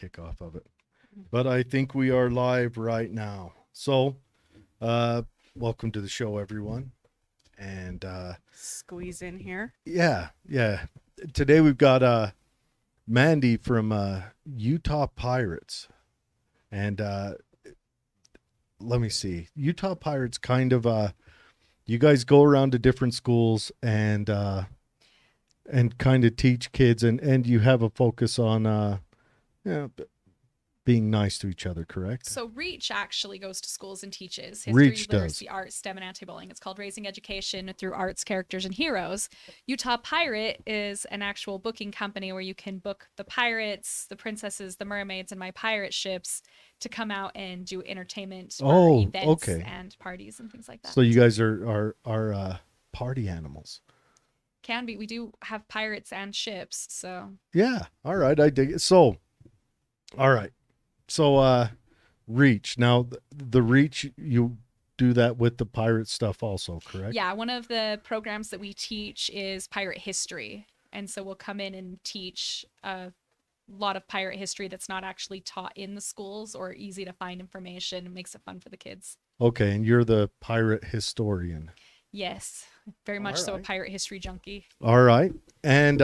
kickoff of it. But I think we are live right now. So, welcome to the show, everyone. And Squeeze in here. yeah. Today we've got Mandy from Utah Pirates. And let me see. Utah Pirates kind of you guys go around to different schools and kind of teach kids and you have a focus on being nice to each other, correct? So Reach actually goes to schools and teaches history, Reach literacy, does. art, STEM, and anti-bullying. It's called Raising Education Through Arts, Characters, and Heroes. Utah Pirate is an actual booking company where you can book the pirates, the princesses, the mermaids, and my pirate ships to come out and do entertainment for events and parties and things like that. So you guys are party animals. Can be. We do have pirates and ships, so. Yeah. All right. I dig it. So, all right. So, Reach. Now, the Reach, you do that with the pirate stuff also, correct? Yeah. One of the programs that we teach is pirate history. And so we'll come in and teach a lot of pirate history that's not actually taught in the schools or easy to find information. It makes it fun for the kids. Okay. And you're the pirate historian. Yes. Very much so a pirate history junkie. All right. And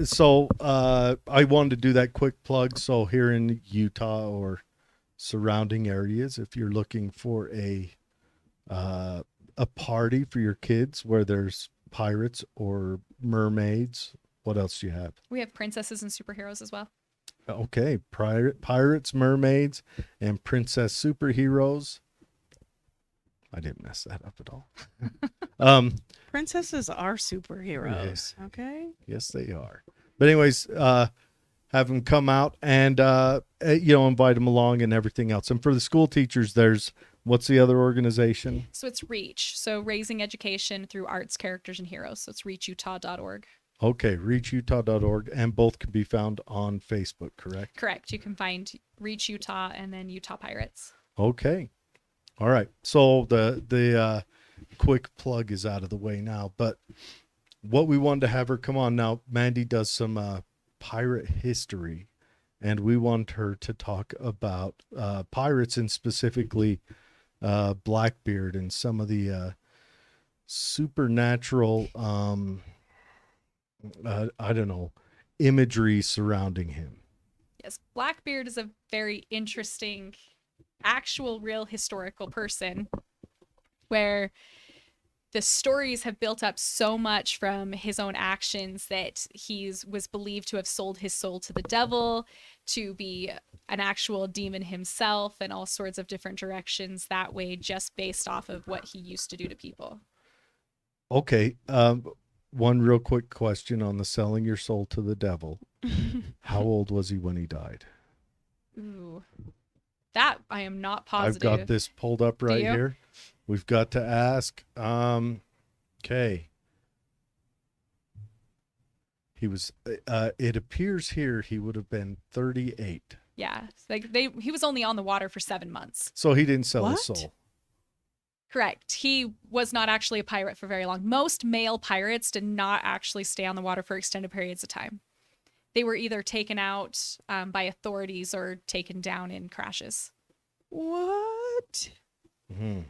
so I wanted to do that quick plug. So here in Utah or surrounding areas, if you're looking for a party for your kids where there's pirates or mermaids, what else do you have? We have princesses and superheroes as well. Okay, pirates, mermaids, and princess superheroes. I didn't mess that up at all. Princesses are superheroes. Yeah. Okay. Yes, they are. But anyways, have them come out and invite them along and everything else. And for the school teachers, there's what's the other organization? So it's Reach. So Raising Education Through Arts, Characters, and Heroes. So it's reachutah.org. Okay, reachutah.org, and both can be found on Facebook, correct? Correct. You can find Reach Utah and then Utah Pirates. Okay. All right. So the quick plug is out of the way now, but what we wanted to have her come on now, Mandy does some pirate history, and we want her to talk about pirates and specifically Blackbeard and some of the supernatural, I don't know, imagery surrounding him. Yes, Blackbeard is a very interesting actual real historical person where the stories have built up so much from his own actions that was believed to have sold his soul to the devil, to be an actual demon himself, and all sorts of different directions that way, just based off of what he used to do to people. Okay. One real quick question on the selling your soul to the devil. How old was he when he died? Ooh. That I am not positive. I've got this pulled up right here. We've got to ask. Okay. He was. It appears here he would have been 38. Yeah, he was only on the water for 7 months. So he didn't sell his soul. Correct. He was not actually a pirate for very long. Most male pirates did not actually stay on the water for extended periods of time. They were either taken out by authorities or taken down in crashes. What? Mm-hmm.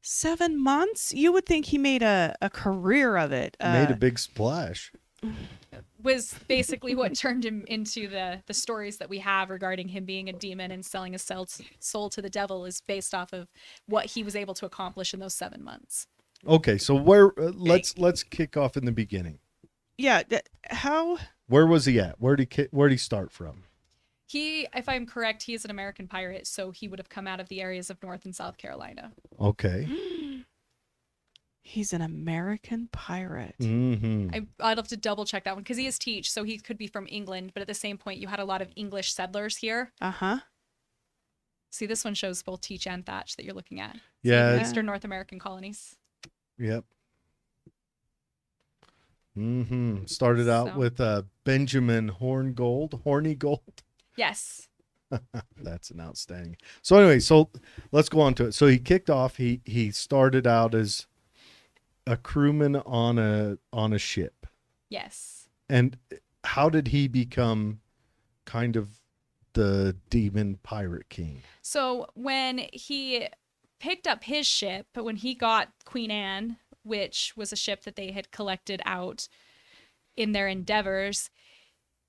7 months? You would think he made a career of it. Made a big splash. Was basically what turned him into the stories that we have regarding him being a demon and selling his soul to the devil is based off of what he was able to accomplish in those 7 months. Okay, so where let's kick off in the beginning. Yeah, how? Where was he at? Where'd he start from? He, if I'm correct, he is an American pirate, so he would have come out of the areas of North and South Carolina. Okay. He's an American pirate. Mm-hmm. I'd have to double check that one because he is Teach, so he could be from England, but at the same point, you had a lot of English settlers here. Uh-huh. See, this one shows both Teach and Thatch that you're looking at. Yeah. Eastern North American colonies. Yep. Mm-hmm. Started out with Benjamin Horny Gold. Yes. That's an outstanding. So anyway, so let's go on to it. So he kicked off. He started out as a crewman on a ship. Yes. And how did he become kind of the demon pirate king? So when he picked up his ship, but when he got Queen Anne, which was a ship that they had collected out in their endeavors,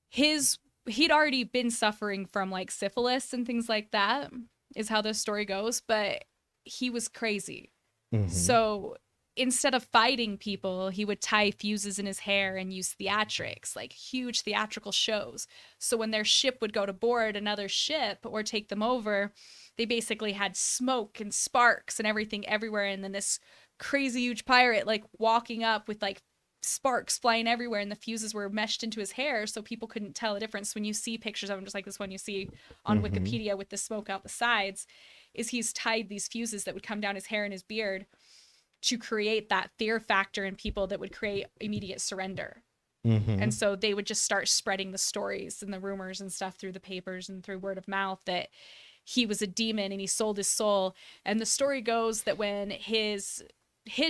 he'd already been suffering from like syphilis and things like that, is how the story goes, but he was crazy. Mhm. So instead of fighting people, he would tie fuses in his hair and use theatrics, like huge theatrical shows. So when their ship would go to board another ship or take them over, they basically had smoke and sparks and everything everywhere. And then this crazy huge pirate like walking up with like sparks flying everywhere, and the fuses were meshed into his hair so people couldn't tell the difference. When you see pictures of him, just like this one you see on Wikipedia with the smoke out the sides, is he's tied these fuses that would come down his hair and his beard to create that fear factor in people that would create immediate surrender. Mhm. And so they would just start spreading the stories and the rumors and stuff through the papers and through word of mouth that he was a demon and he sold his soul. And the story goes that when his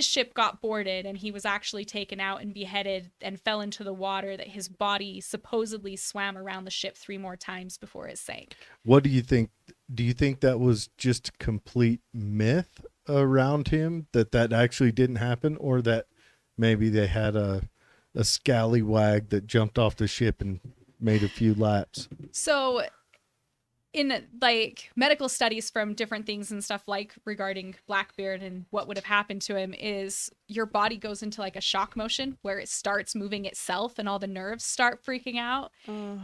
ship got boarded and he was actually taken out and beheaded and fell into the water, that his body supposedly swam around the ship 3 more times before it sank. What do you think? Do you think that was just complete myth around him, that actually didn't happen, or that maybe they had a scallywag that jumped off the ship and made a few laps? So in like medical studies from different things and stuff like regarding Blackbeard and what would have happened to him, is your body goes into like a shock motion where it starts moving itself and all the nerves start freaking out.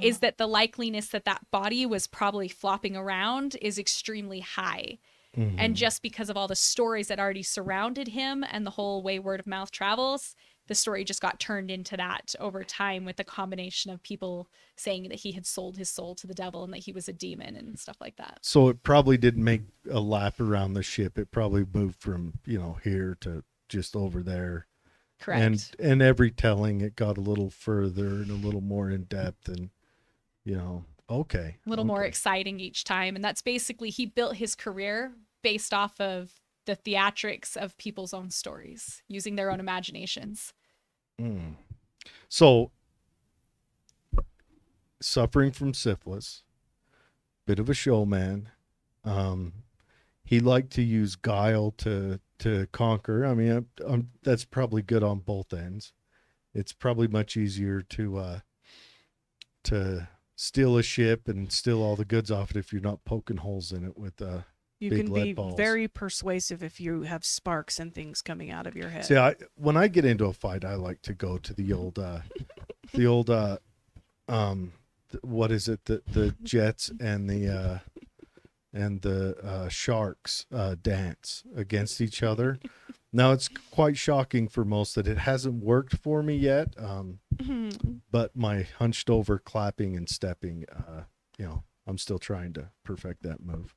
Is that the likeliness that body was probably flopping around is extremely high. Mhm. And just because of all the stories that already surrounded him and the whole way word of mouth travels, the story just got turned into that over time, with a combination of people saying that he had sold his soul to the devil and that he was a demon and stuff like that. So it probably didn't make a lap around the ship. It probably moved from, here to just over there. Correct. And every telling, it got a little further and a little more in depth, and okay. A little more exciting each time. And that's basically, he built his career based off of the theatrics of people's own stories, using their own imaginations. Mm. So, suffering from syphilis, bit of a showman. He liked to use guile to conquer. I mean, that's probably good on both ends. It's probably much easier to steal a ship and steal all the goods off it if you're not poking holes in it with You big can lead be balls. very persuasive if you have sparks and things coming out of your head. See, when I get into a fight, I like to go to the old what is it? The Jets and the Sharks dance against each other. Now, it's quite shocking for most that it hasn't worked for me yet. But my hunched over clapping and stepping, I'm still trying to perfect that move.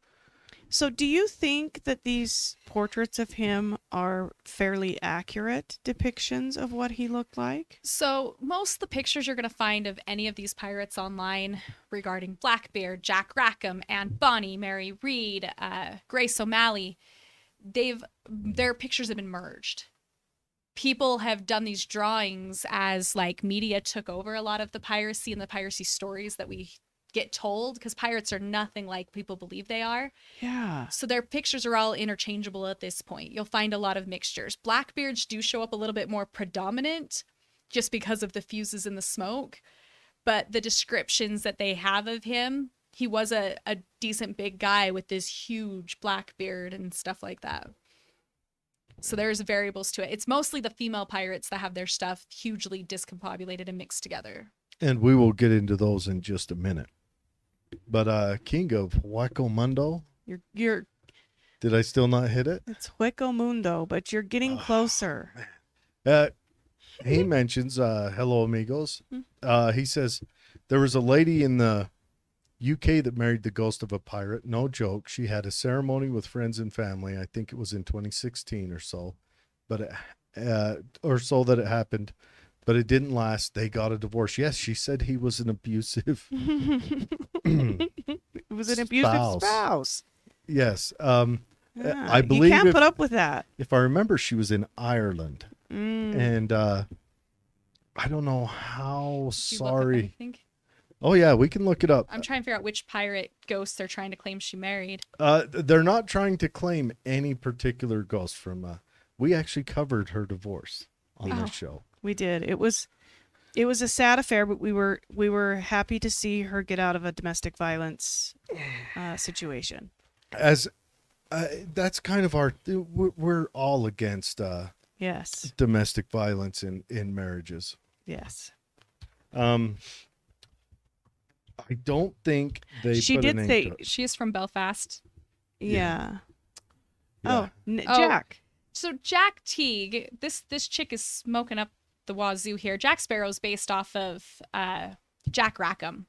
So do you think that these portraits of him are fairly accurate depictions of what he looked like? So most of the pictures you're going to find of any of these pirates online regarding Blackbeard, Jack Rackham, Anne Bonny, Mary Read, Grace O'Malley, their pictures have been merged. People have done these drawings as like media took over a lot of the piracy and the piracy stories that we get told, because pirates are nothing like people believe they are. Yeah. So their pictures are all interchangeable at this point. You'll find a lot of mixtures. Blackbeards do show up a little bit more predominant just because of the fuses and the smoke. But the descriptions that they have of him, he was a decent big guy with this huge black beard and stuff like that. So there's variables to it. It's mostly the female pirates that have their stuff hugely discombobulated and mixed together. And we will get into those in just a minute. But King of Hueco Mundo, You're did I still not hit it? it's Hueco Mundo, but you're getting closer. He mentions, hello amigos. He says, there was a lady in the UK that married the ghost of a pirate. No joke. She had a ceremony with friends and family. I think it was in 2016 or so, but that it happened, but it didn't last. They got a divorce. Yes, she said he was an abusive. It was an abusive spouse. Yes. Yeah, I believe you can't put up with that. if I remember, she was in Ireland, and I don't know how You look up sorry. anything? Oh yeah, we can look it up. I'm trying to figure out which pirate ghost they're trying to claim she married. They're not trying to claim any particular ghost from. We actually covered her divorce on Oh. this show. We did. It was a sad affair, but we were happy to see her get out of a domestic violence situation. As that's kind of we're all against Yes. domestic violence in marriages. Yes. I don't think they. She put did an end say- to it. She is from Belfast. Yeah. Yeah. Oh. Jack. So Jack Teague, this chick is smoking up the wazoo here. Jack Sparrow's based off of Jack Rackham,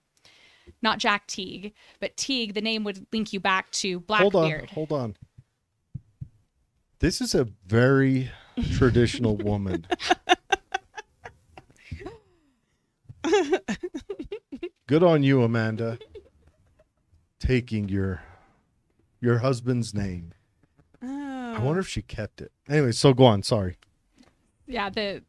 not Jack Teague, but Teague. The name would link you back to Blackbeard. Hold on. This is a very traditional woman. Good on you, Amanda. Taking your husband's name. Oh. I wonder if she kept it. Anyway, so go on. Sorry. Yeah, the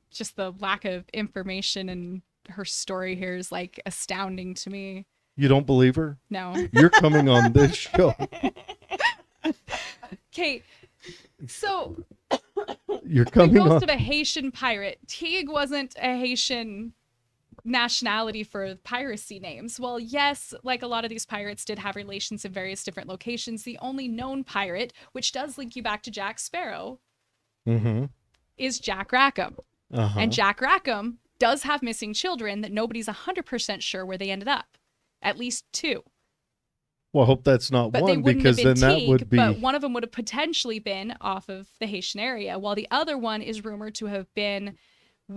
lack of information in her story here is like astounding to me. You don't believe her? No. You're coming on this show. Okay, so You're the coming ghost on. of a Haitian pirate. Teague wasn't a Haitian nationality for piracy names. Well, yes, like a lot of these pirates did have relations in various different locations. The only known pirate, which does link you back to Jack Sparrow, Mm-hmm. is Jack Rackham. Uh-huh. And Jack Rackham does have missing children that nobody's 100% sure where they ended up. At least 2. Well, I hope that's not But they one, wouldn't because have been then that Teague, would be. but one of them would have potentially been off of the Haitian area, while the other one is rumored to have been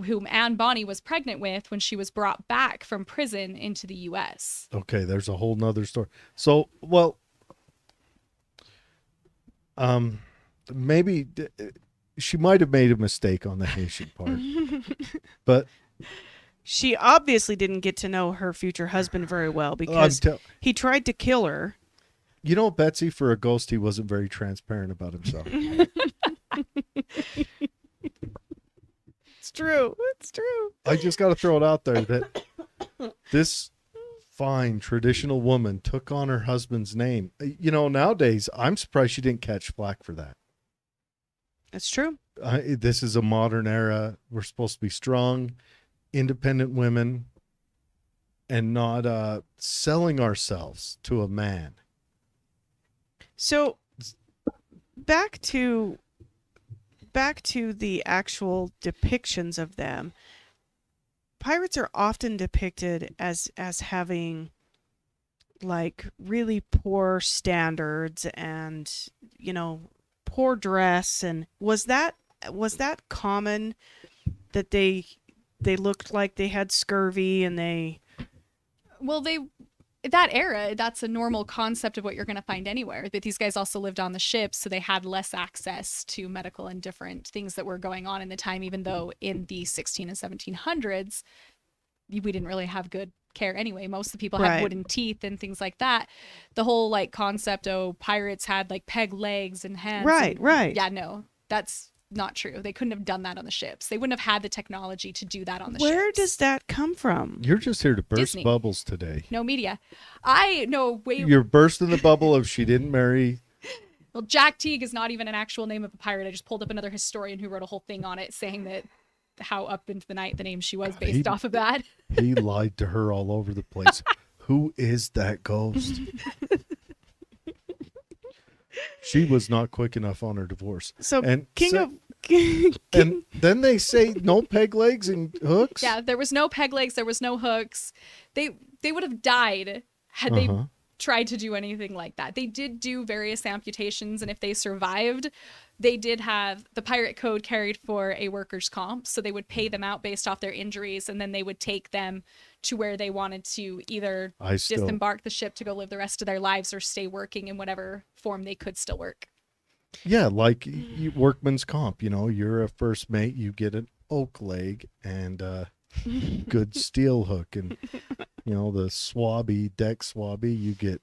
whom Anne Bonny was pregnant with when she was brought back from prison into the U.S. Okay, there's a whole nother story. So, well, maybe she might have made a mistake on the Haitian part, but She obviously didn't get to know her future husband very well because he tried to kill her. you know, Betsy, for a ghost, he wasn't very transparent about himself. It's true. It's true. I just got to throw it out there that this fine traditional woman took on her husband's name. You know, nowadays, I'm surprised she didn't catch flack for that. It's true. This is a modern era. We're supposed to be strong, independent women, and not selling ourselves to a man. So back to the actual depictions of them. Pirates are often depicted as having like really poor standards and, you know, poor dress. And was that common that they looked like they had scurvy and That era, that's a normal concept of what you're going to find anywhere. But these guys also lived on the ships, so they had less access to medical and different things that were going on in the time, even though in the 16 and 1700s, we didn't really have good care anyway. Most of the people had wooden teeth and things like that. The whole like concept, pirates had like peg legs and hands. Right. Yeah, no, that's not true. They couldn't have done that on the ships. They wouldn't have had the technology to do that on the ships. Where does that come from? You're just here to burst Disney. bubbles today. No media. I know way. You're bursting the bubble of she didn't marry. Well, Jack Teague is not even an actual name of a pirate. I just pulled up another historian who wrote a whole thing on it saying that how up into the night the name she was based off of that. He lied to her all over the place. Who is that ghost? She was not quick enough on her divorce. So And King then they say no peg legs and hooks. Yeah, there was no peg legs, there was no hooks. They would have died had they tried to do anything like that. They did do various amputations, and if they survived, they did have the pirate code carried for a workers' comp, so they would pay them out based off their injuries, and then they would take them to where they wanted to either disembark the ship to go live the rest of their lives or stay working in whatever form they could still work. Yeah, like workman's comp. You know, you're a first mate, you get an oak leg and good steel hook, and you know the deck swabby, you get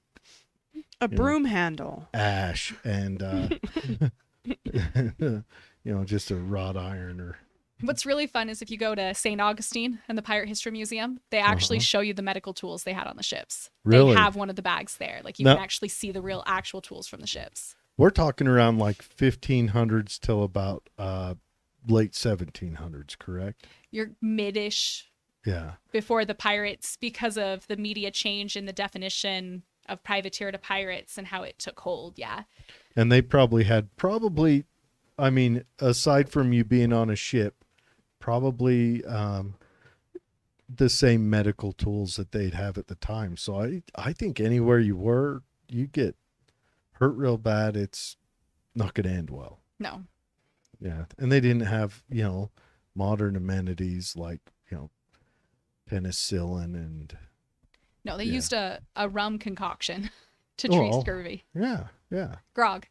a broom handle, ash, and you know, just a wrought iron or What's really fun is if you go to St. Augustine and the Pirate History Museum, they actually show you the medical tools they had on the ships. Really? They have one of the bags there. Like you Now- can actually see the real actual tools from the ships. We're talking around like 1500s till about late 1700s, correct? You're mid-ish Yeah. before the pirates, because of the media change in the definition of privateer to pirates and how it took hold. Yeah. And they probably had I mean, aside from you being on a ship, probably the same medical tools that they'd have at the time. So I think anywhere you were, you get hurt real bad, it's not going to end well. No. Yeah. And they didn't have, modern amenities like, penicillin and No, they Yeah. used a rum concoction to Oh, treat well. scurvy. yeah. Grog.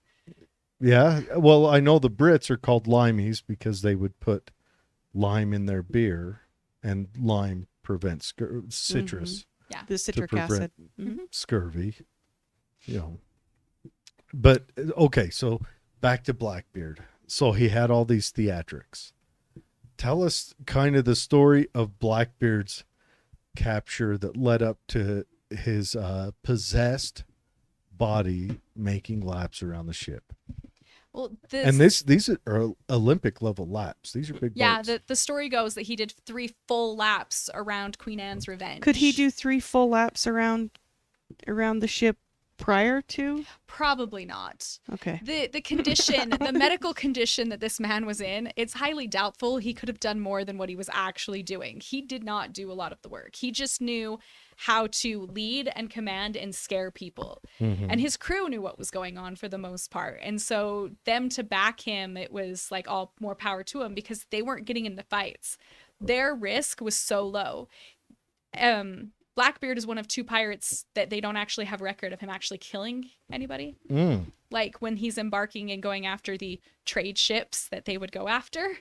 Yeah. Well, I know the Brits are called limeys because they would put lime in their beer, and lime prevents citrus The citric acid. Mhm. scurvy. But okay, so back to Blackbeard. So he had all these theatrics. Tell us kind of the story of Blackbeard's capture that led up to his possessed body making laps around the ship. Well, And these are Olympic level laps. These are big yeah, boats. the story goes that he did 3 full laps around Queen Anne's Revenge. Could he do 3 full laps around the ship prior to? Probably not. Okay. The condition, the medical condition that this man was in, it's highly doubtful he could have done more than what he was actually doing. He did not do a lot of the work. He just knew how to lead and command and scare people. And his crew knew what was going on for the most part. And so them to back him, it was like all more power to him because they weren't getting into fights. Their risk was so low. Blackbeard is one of 2 pirates that they don't actually have record of him actually killing anybody. Like when he's embarking and going after the trade ships that they would go after.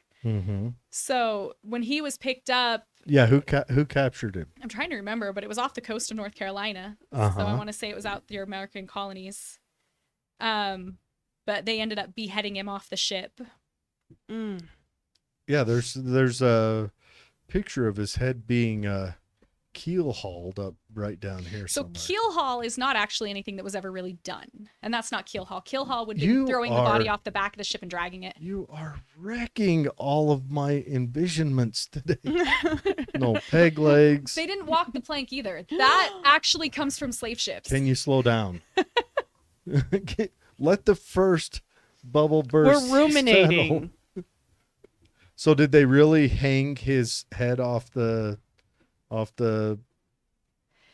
So when he was picked up, Yeah, who captured him? I'm trying to remember, but it was off the coast of North Carolina. So I want to say it was out the American colonies. But they ended up beheading him off the ship. Yeah, there's a picture of his head being keel hauled up right down here So somewhere. keel haul is not actually anything that was ever really done. And that's not keel haul. Keel haul would be You throwing the body are- off the back of the ship and dragging it. You are wrecking all of my envisionments today. No peg legs. They didn't walk the plank either. That actually comes from slave ships. Can you slow down? Let the first bubble burst. We're ruminating. settle. So did they really hang his head off the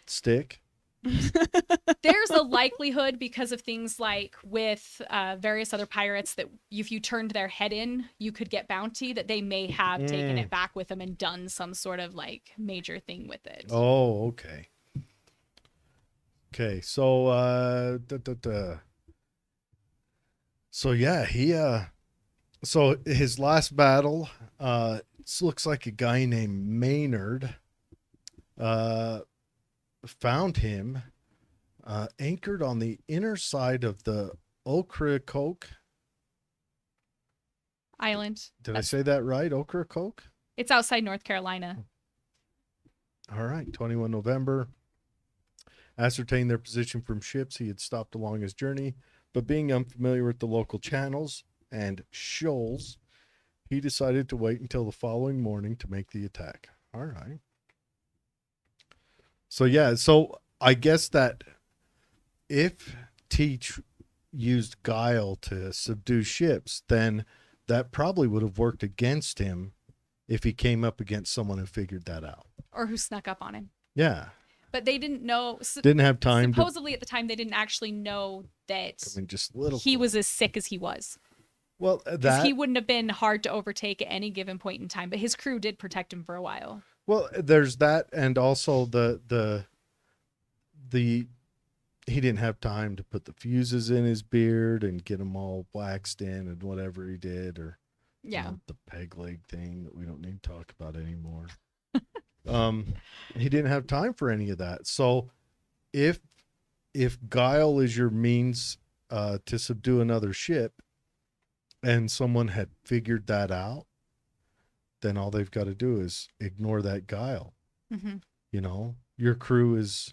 stick? There's a likelihood because of things like with various other pirates that if you turned their head in, you could get bounty, that they may have taken it back with them and done some sort of like major thing with it. Oh, okay. Okay, so so yeah, so his last battle, it looks like a guy named Maynard found him anchored on the inner side of the Ocracoke. Island. Did I say that right? Ocracoke? It's outside North Carolina. All right, 21 November. Ascertained their position from ships he had stopped along his journey, but being unfamiliar with the local channels and shoals, he decided to wait until the following morning to make the attack. All right. So yeah, so I guess that if Teach used guile to subdue ships, then that probably would have worked against him if he came up against someone who figured that out. Or who snuck up on him. Yeah. But they didn't know. Didn't have time Supposedly at the time, they didn't actually know that to, I mean, just little. he was as sick as he was. Well, Because that. he wouldn't have been hard to overtake at any given point in time. But his crew did protect him for a while. Well, there's that, and also the he didn't have time to put the fuses in his beard and get them all waxed in and whatever he did, or Yeah. the peg leg thing that we don't need to talk about anymore. He didn't have time for any of that. So if guile is your means to subdue another ship, and someone had figured that out, then all they've got to do is ignore that guile. Mm-hmm. You know, your crew is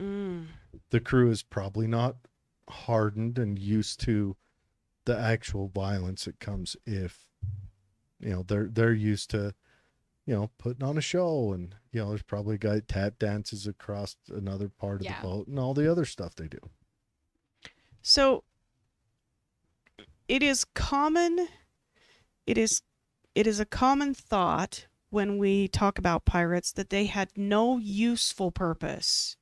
the crew is probably not hardened and used to the actual violence that comes if, you know, they're used to, you know, putting on a show, and, you know, there's probably a guy that tap dances across another part of the boat and all the other stuff they do. So it is common. It is a common thought when we talk about pirates that they had no useful purpose.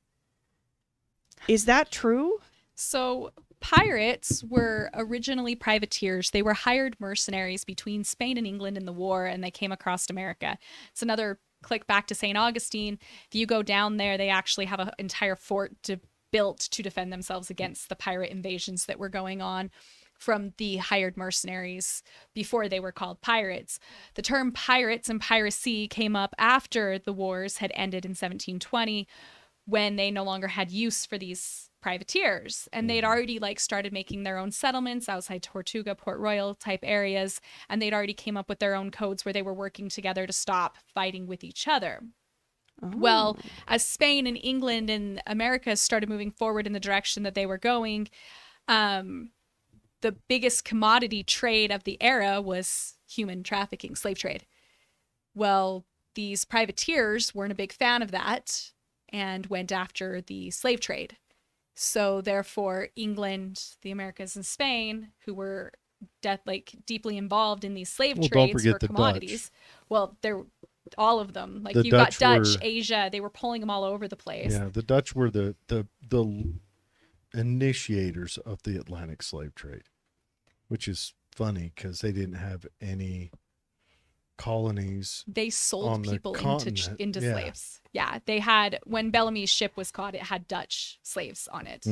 Is that true? So pirates were originally privateers. They were hired mercenaries between Spain and England in the war, and they came across America. It's another click back to St. Augustine. If you go down there, they actually have an entire fort built to defend themselves against the pirate invasions that were going on from the hired mercenaries before they were called pirates. The term pirates and piracy came up after the wars had ended in 1720, when they no longer had use for these privateers, and they'd already started making their own settlements outside Tortuga, Port Royal type areas, and they'd already came up with their own codes where they were working together to stop fighting with each other. Oh. Well, as Spain and England and America started moving forward in the direction that they were going, the biggest commodity trade of the era was human trafficking, slave trade. Well, these privateers weren't a big fan of that and went after the slave trade. So therefore, England, the Americas, and Spain, who were deeply involved in these slave trades for commodities. Dutch. Well, they're all of them. Like, you got Dutch, Asia, they were pulling them all over the place. Yeah, the Dutch were the initiators of the Atlantic slave trade, which is funny because they didn't have any colonies. They sold people into slaves. Yeah, they had, when Bellamy's ship was caught, it had Dutch slaves on it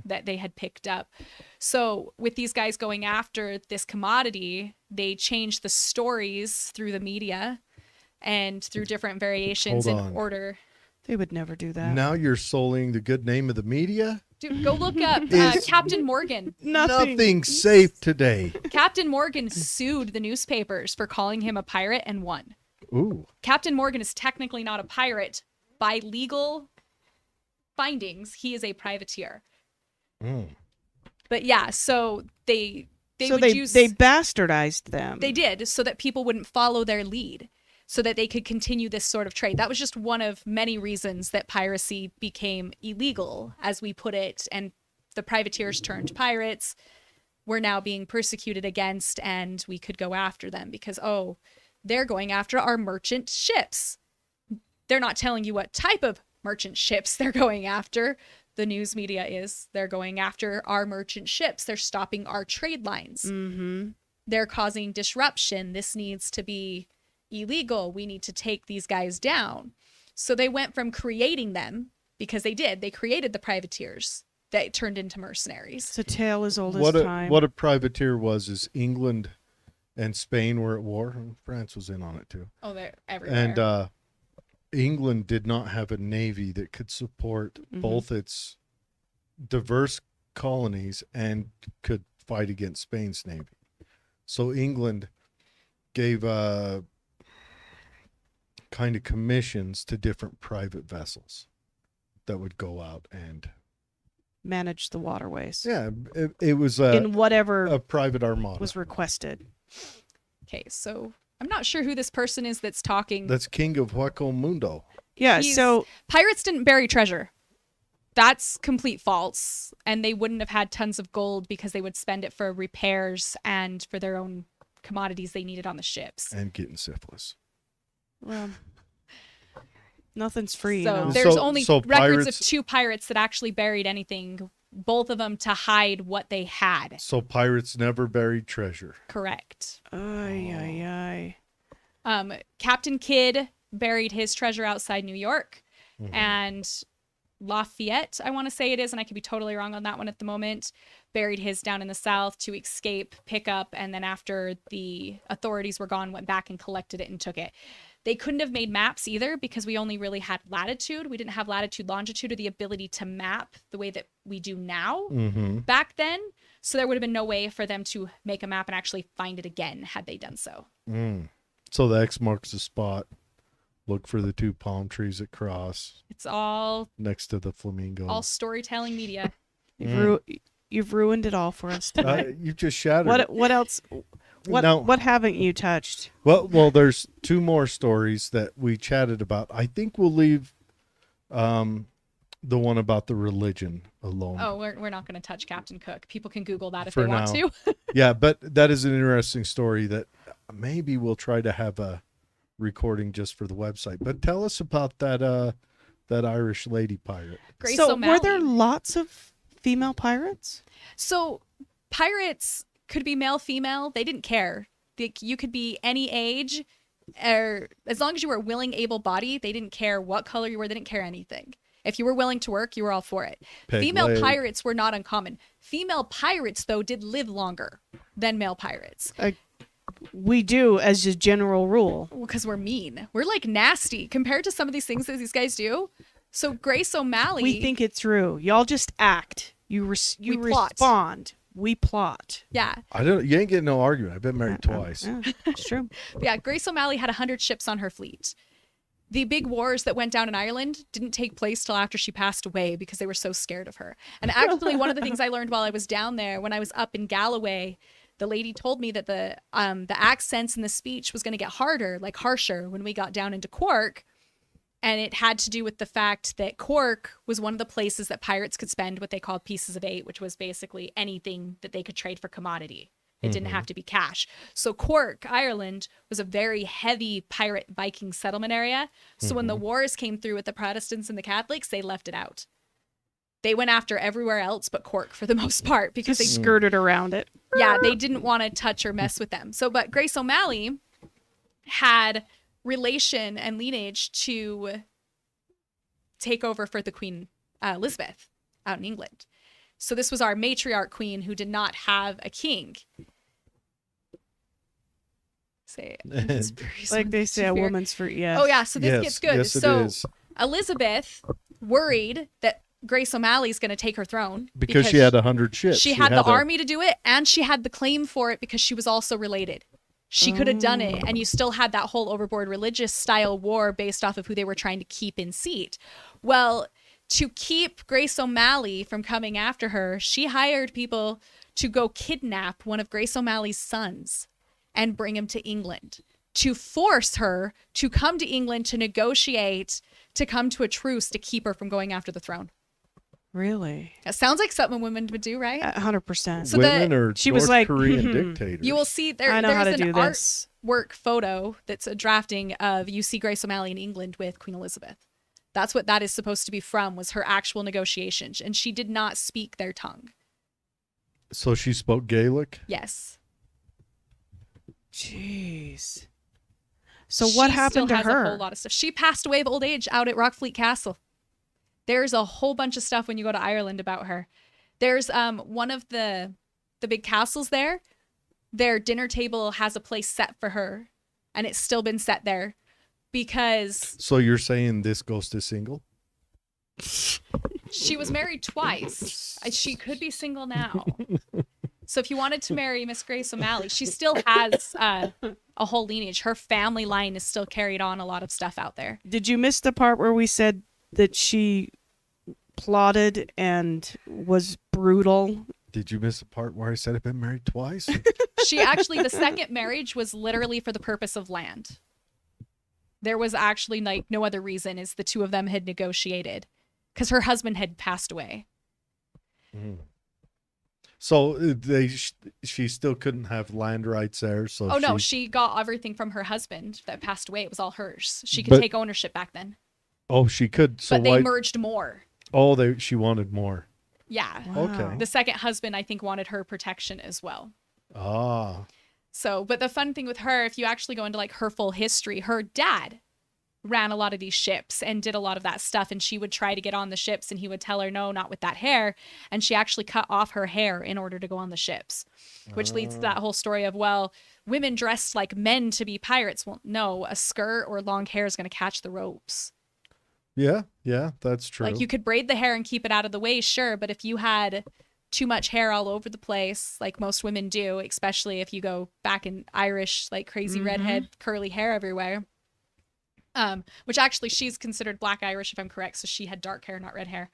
that they had picked up. So with these guys going after this commodity, they changed the stories through the media and through different variations in order. They would never do that. Now you're sullying the good name of the media? Dude, go look up Captain Morgan. Nothing's safe today. Captain Morgan sued the newspapers for calling him a pirate and won. Ooh. Captain Morgan is technically not a pirate. By legal findings, he is a privateer. But yeah, so they bastardized them. They did, so that people wouldn't follow their lead, so that they could continue this sort of trade. That was just one of many reasons that piracy became illegal, as we put it, and the privateers turned pirates were now being persecuted against, and we could go after them because, oh, they're going after our merchant ships. They're not telling you what type of merchant ships they're going after. The news media is. They're going after our merchant ships. They're stopping our trade lines. They're causing disruption. This needs to be illegal. We need to take these guys down. So they went from creating them, because they created the privateers that turned into mercenaries. It's a tale as old as time. What a privateer was is England and Spain were at war, and France was in on it too. Oh, they're everywhere. And England did not have a navy that could support both its diverse colonies and could fight against Spain's navy. So England gave kind of commissions to different private vessels that would go out and manage the waterways. Yeah, it was in whatever a private armada was requested. Okay, so I'm not sure who this person is that's talking. That's King of Hueco Mundo. Yeah, so pirates didn't bury treasure. That's complete false. And they wouldn't have had tons of gold because they would spend it for repairs and for their own commodities they needed on the ships. And getting syphilis. Well, nothing's free. So there's only records of 2 pirates that actually buried anything, both of them to hide what they had. So pirates never buried treasure. Correct. Captain Kidd buried his treasure outside New York, and Lafayette, I want to say it is, and I could be totally wrong on that one at the moment, buried his down in the south to escape, pick up, and then after the authorities were gone, went back and collected it and took it. They couldn't have made maps either because we only really had latitude. We didn't have latitude, longitude, or the ability to map the way that we do now back then. So there would have been no way for them to make a map and actually find it again had they done so. So the X marks the spot. Look for the 2 palm trees that cross It's all next to the flamingo. storytelling media. You've ruined it all for us tonight. You just shattered it. What else? What haven't you touched? Well, there's 2 more stories that we chatted about. I think we'll leave the one about the religion alone. Oh, we're not going to touch Captain Cook. People can Google that if For they want now. to. Yeah, but that is an interesting story that maybe we'll try to have a recording just for the website. But tell us about that Irish lady pirate. Grace So O'Malley. were there lots of female pirates? So pirates could be male, female. They didn't care. You could be any age, or as long as you were willing, able-bodied. They didn't care what color you were. They didn't care anything. If you were willing to work, you were all for it. Peg Female leg. pirates were not uncommon. Female pirates, though, did live longer than male pirates We do, as a general rule. because we're mean. We're like nasty compared to some of these things that these guys do. So Grace O'Malley. We think it through. Y'all just act. You We plot. respond. We plot. Yeah. You ain't getting no argument. I've been married twice. Yeah, it's true. Yeah, Grace O'Malley had 100 ships on her fleet. The big wars that went down in Ireland didn't take place till after she passed away because they were so scared of her. And actually, one of the things I learned while I was down there, when I was up in Galloway, the lady told me that the accents and the speech was going to get harder, like harsher, when we got down into Cork. And it had to do with the fact that Cork was one of the places that pirates could spend what they called pieces of 8, which was basically anything that they could trade for commodity. It didn't have to be cash. So Cork, Ireland, was a very heavy pirate Viking settlement area. So when the wars came through with the Protestants and the Catholics, they left it out. They went after everywhere else but Cork for the most part because Just they skirted around it. yeah, they didn't want to touch or mess with them. So, but Grace O'Malley had relation and lineage to take over for the Queen Elizabeth out in England. So this was our matriarch queen who did not have a king. Say Like they say, a woman's for yes. Oh yeah, so this gets good. Yes, it so is. Elizabeth worried that Grace O'Malley's going to take her throne Because she had 100 ships. she had the army to do it, and she had the claim for it because she was also related. She could have done it, and you still had that whole overboard religious style war based off of who they were trying to keep in seat. Well, to keep Grace O'Malley from coming after her, she hired people to go kidnap one of Grace O'Malley's sons and bring him to England to force her to come to England to negotiate, to come to a truce to keep her from going after the throne. Really? It sounds like something women would do, right? 100%. So Women the- or she North was like, Korean dictators. You will see I know how there's to an do this. artwork photo that's a drafting of you see Grace O'Malley in England with Queen Elizabeth. That's what that is supposed to be from, was her actual negotiations. And she did not speak their tongue. So she spoke Gaelic? Yes. Jeez. So what She happened still to has her? a whole lot of stuff. She passed away of old age out at Rockfleet Castle. There's a whole bunch of stuff when you go to Ireland about her. There's one of the big castles there. Their dinner table has a place set for her, and it's still been set there because So you're saying this ghost is single? she was married twice. She could be single now. So if you wanted to marry Miss Grace O'Malley, she still has a whole lineage. Her family line is still carried on a lot of stuff out there. Did you miss the part where we said that she plotted and was brutal? Did you miss the part where I said I've been married twice? She actually, the second marriage was literally for the purpose of land. There was actually like no other reason, is the two of them had negotiated because her husband had passed away. So she still couldn't have land rights there. So Oh no, she got everything from her husband that passed away. It was all hers. She could But- take ownership back then. Oh, she could. So But they why? merged more. She wanted more. Yeah. Okay. The second husband, I think, wanted her protection as well. Ah. So, but the fun thing with her, if you actually go into like her full history, her dad ran a lot of these ships and did a lot of that stuff. And she would try to get on the ships and he would tell her, no, not with that hair. And she actually cut off her hair in order to go on the ships, which leads to that whole story of, well, women dressed like men to be pirates. Well, no, a skirt or long hair is going to catch the ropes. Yeah, that's true. Like you could braid the hair and keep it out of the way, sure. But if you had too much hair all over the place, like most women do, especially if you go back in Irish, like crazy redhead, curly hair everywhere. Which actually she's considered Black Irish, if I'm correct. So she had dark hair, not red hair.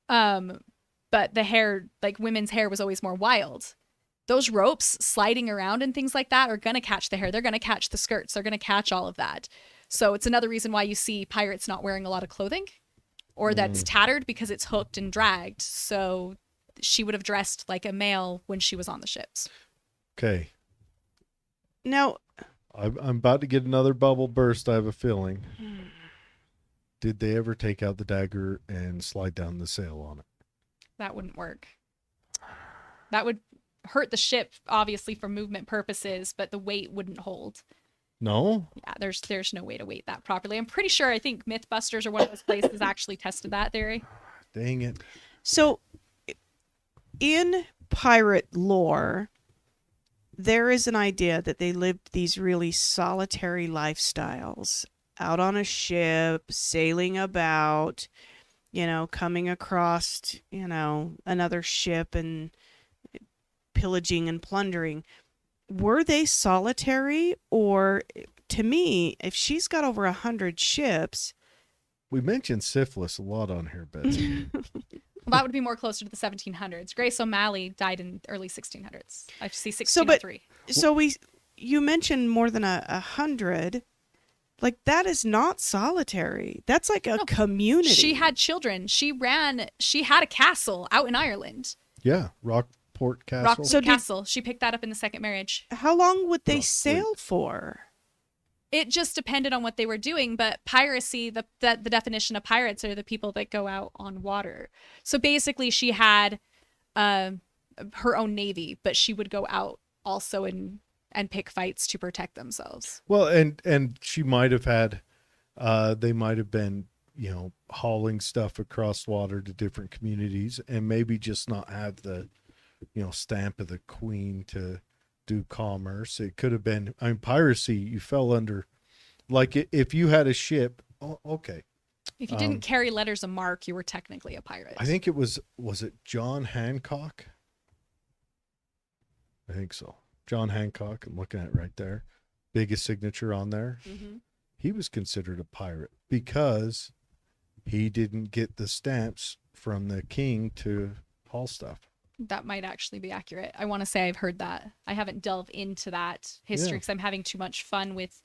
But the hair, like women's hair, was always more wild. Those ropes sliding around and things like that are going to catch the hair. They're going to catch the skirts. They're going to catch all of that. So it's another reason why you see pirates not wearing a lot of clothing, or that's tattered, because it's hooked and dragged. So she would have dressed like a male when she was on the ships. Okay. Now, I'm about to get another bubble burst, I have a feeling. Did they ever take out the dagger and slide down the sail on it? That wouldn't work. That would hurt the ship, obviously, for movement purposes, but the weight wouldn't hold. No? Yeah, there's no way to weight that properly. I'm pretty sure, I think Mythbusters or one of those places actually tested that theory. Dang it. so in pirate lore, there is an idea that they lived these really solitary lifestyles out on a ship, sailing about, coming across, another ship and pillaging and plundering. Were they solitary? Or, to me, if she's got over 100 ships... We mentioned syphilis a lot on here, Betsy. Well, that would be more closer to the 1700s. Grace O'Malley died in early 1600s. I see 1603. You mentioned more than 100. Like, that is not solitary. That's like a community. She had children. She had a castle out in Ireland. Yeah, Rockport Castle. Rockport Castle. She picked that up in the second marriage. How long would they sail for? It just depended on what they were doing, but piracy, the definition of pirates are the people that go out on water. So basically she had her own navy, but she would go out also and pick fights to protect themselves. Well, and she might have had, they might have been, hauling stuff across water to different communities, and maybe just not have the, stamp of the queen to do commerce. It could have been, piracy, you fell under, like if you had a ship, okay. If you didn't carry letters of marque, you were technically a pirate. I think it was it John Hancock? I think so. John Hancock, I'm looking at it right there. Biggest signature on there. Mm-hmm. He was considered a pirate because he didn't get the stamps from the king to haul stuff. That might actually be accurate. I want to say I've heard that. I haven't delved into that history because I'm having too much fun with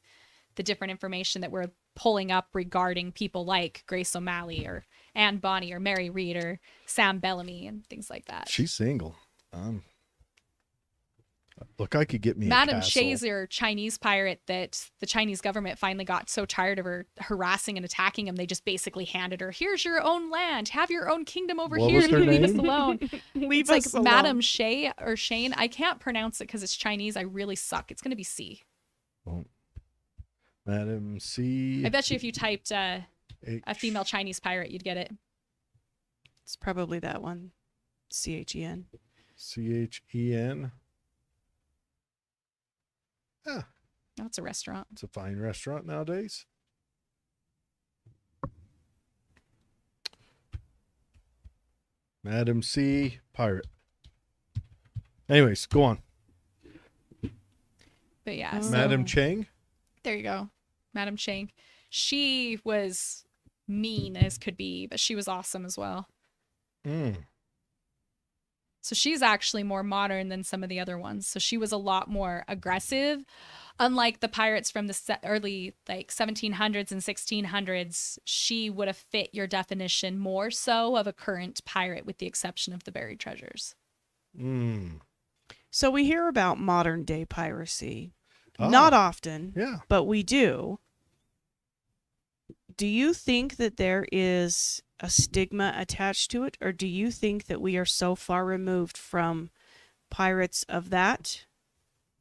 the different information that we're pulling up regarding people like Grace O'Malley or Anne Bonny or Mary Read or Sam Bellamy and things like that. She's single. Look, I could get me Madame a castle. Shazer, Chinese pirate that the Chinese government finally got so tired of her harassing and attacking him, they just basically handed her, here's your own land, have your own kingdom over What here, was her leave us name? alone. Leave It's us like alone. Madame Shay or Shane. I can't pronounce it because it's Chinese. I really suck. It's going to be C. Oh. Madam C. I bet you if you typed a H. female Chinese pirate, you'd get it. It's probably that one. CHEN. CHEN. Ah, No, it's a restaurant. it's a fine restaurant nowadays. Madam C. Pirate. Anyways, go on. But yeah, so Madam Chang. there you go. Madame Chang. She was mean as could be, but she was awesome as well. So she's actually more modern than some of the other ones. So she was a lot more aggressive. Unlike the pirates from the early 1700s and 1600s, she would have fit your definition more so of a current pirate with the exception of the buried treasures. So we hear about modern day piracy. Oh. Not often, Yeah. but we do. Do you think that there is a stigma attached to it, or do you think that we are so far removed from pirates of that